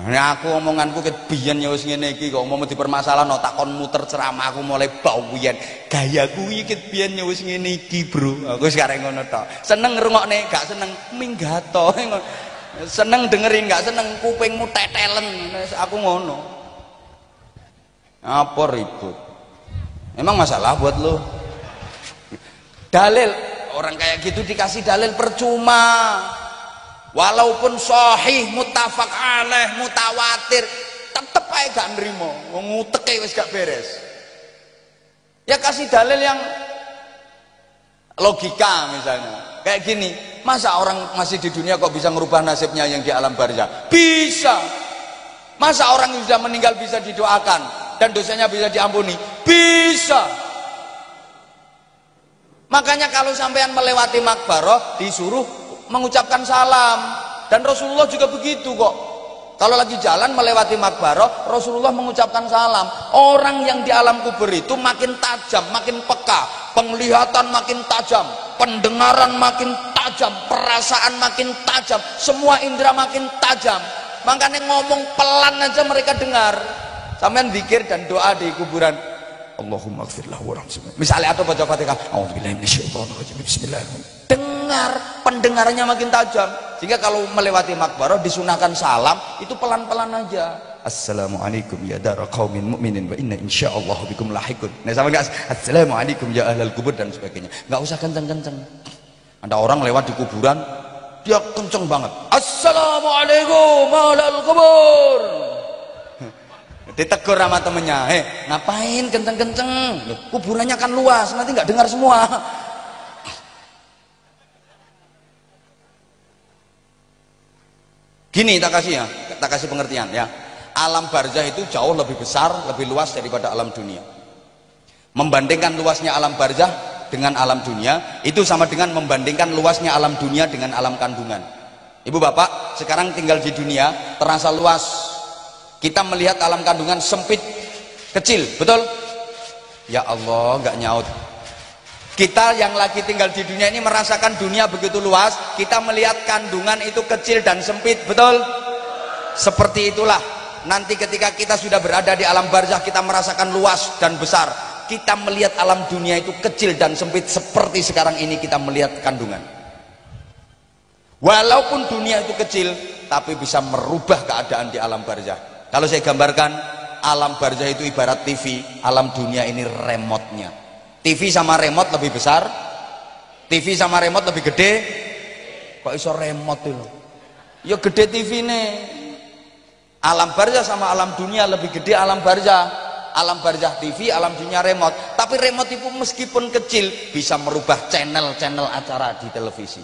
Nah, aku omonganku ket biyen ya wis ngene iki kok mau dipermasalahno takon muter ceramah aku mulai bawian. Gayaku iki ket biyen ya wis ngene iki, Bro. Aku wis karek ngono tok. Seneng ngrungokne, gak seneng minggat to. Seneng dengerin, gak seneng kupingmu tetelen. Aku ngono. Apa ribut? Emang masalah buat lo? Dalil orang kayak gitu dikasih dalil percuma. Walaupun sahih, muttafaq alaih, mutawatir, tetep aja gak nrimo. Wong nguteke wis gak beres. Ya kasih dalil yang logika misalnya. Kayak gini, masa orang masih di dunia kok bisa merubah nasibnya yang di alam barzah? Bisa. Masa orang yang sudah meninggal bisa didoakan dan dosanya bisa diampuni? Bisa. Makanya kalau sampean melewati makbaroh disuruh mengucapkan salam, dan Rasulullah juga begitu kok. Kalau lagi jalan melewati makbaroh, Rasulullah mengucapkan salam. Orang yang di alam kubur itu makin tajam, makin peka, penglihatan makin tajam, pendengaran makin tajam, perasaan makin tajam, semua indera makin tajam. Makanya ngomong pelan aja mereka dengar. Sampean zikir dan doa di kuburan, Allahumma gfirlah warhamhu. Misalnya atau baca Fatihah, A'udzubillahi minasyaitonirrajim. Bismillahirrahmanirrahim. Dengar, pendengarannya makin tajam. Sehingga kalau melewati makbaroh disunahkan salam itu pelan-pelan aja. Assalamualaikum ya dara qaumin mu'minin wa inna insyaallah bikum lahiqun. Nah, sama enggak assalamualaikum ya ahlal kubur dan sebagainya. Enggak usah kenceng-kenceng. Ada orang lewat di kuburan dia kenceng banget. Assalamualaikum ahlal kubur. Ditegur sama temennya, ngapain kenceng-kenceng? Kuburannya kan luas, nanti nggak dengar semua. Gini tak kasih pengertian ya. Alam barzah itu jauh lebih besar, lebih luas daripada alam dunia. Membandingkan luasnya alam barzah dengan alam dunia, itu sama dengan membandingkan luasnya alam dunia dengan alam kandungan. Ibu bapak, sekarang tinggal di dunia, terasa luas. Kita melihat alam kandungan sempit, kecil, betul? Ya Allah, nggak nyaut. Kita yang lagi tinggal di dunia ini merasakan dunia begitu luas, kita melihat kandungan itu kecil dan sempit, betul? Seperti itulah nanti ketika kita sudah berada di alam barzah, kita merasakan luas dan besar. Kita melihat alam dunia itu kecil dan sempit seperti sekarang ini kita melihat kandungan. Walaupun dunia itu kecil, tapi bisa merubah keadaan di alam barzah. Kalau saya gambarkan, alam barzah itu ibarat TV, alam dunia ini remote-nya. TV sama remote lebih besar, TV sama remote lebih gede. Kok iso remote itu? Ya gede TV nih. Alam barzah sama alam dunia lebih gede alam barzah. Alam barzah TV, alam dunia remote. Tapi remote itu meskipun kecil bisa merubah channel-channel acara di televisi.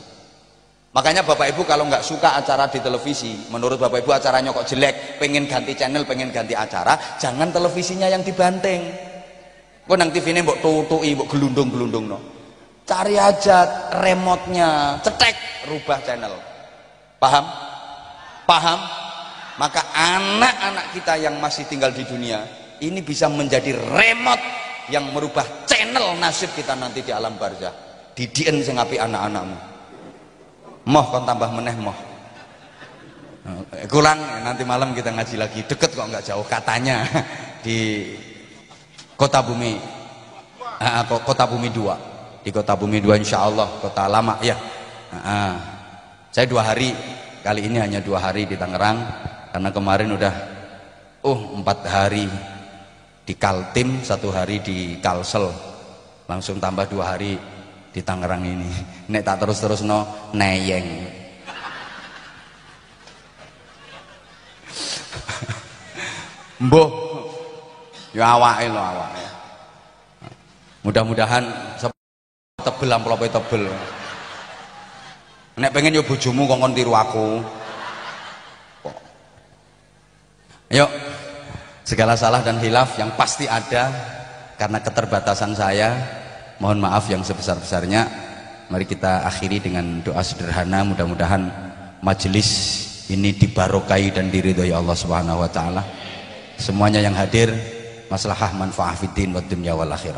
Makanya Bapak Ibu kalau nggak suka acara di televisi, menurut Bapak Ibu acaranya kok jelek, pengen ganti channel, pengen ganti acara, jangan televisinya yang dibanting. Kok nang TV ini mbok tutui, mbok gelundung-gelundung no. Cari aja remote-nya, cetek, rubah channel. Paham? Paham? Maka anak-anak kita yang masih tinggal di dunia ini bisa menjadi remote yang merubah channel nasib kita nanti di alam barzah. Didien sing apik anak-anakmu. Moh kon tambah meneh moh. Kurang nanti malam kita ngaji lagi. Deket kok nggak jauh katanya di Kota Bumi. Kota Bumi 2. Di Kota Bumi 2 insyaallah kota lama ya. Saya 2 hari, kali ini hanya 2 hari di Tangerang, karena kemarin udah 4 hari di Kaltim, 1 hari di Kalsel, langsung tambah 2 hari di Tangerang ini. Nek tak terus no neyeng. Mbuh, ya awake lho awake. Mudah-mudahan tebel amplope tebel. Nek pengen yo bojomu kongkon tiru aku. Ayo, segala salah dan hilaf yang pasti ada karena keterbatasan saya, mohon maaf yang sebesar-besarnya. Mari kita akhiri dengan doa sederhana, mudah-mudahan majelis ini dibarokai dan diridhoi Allah Subhanahu wa taala. Semuanya yang hadir maslahah manfaah fiddin wad dunya wal akhirah.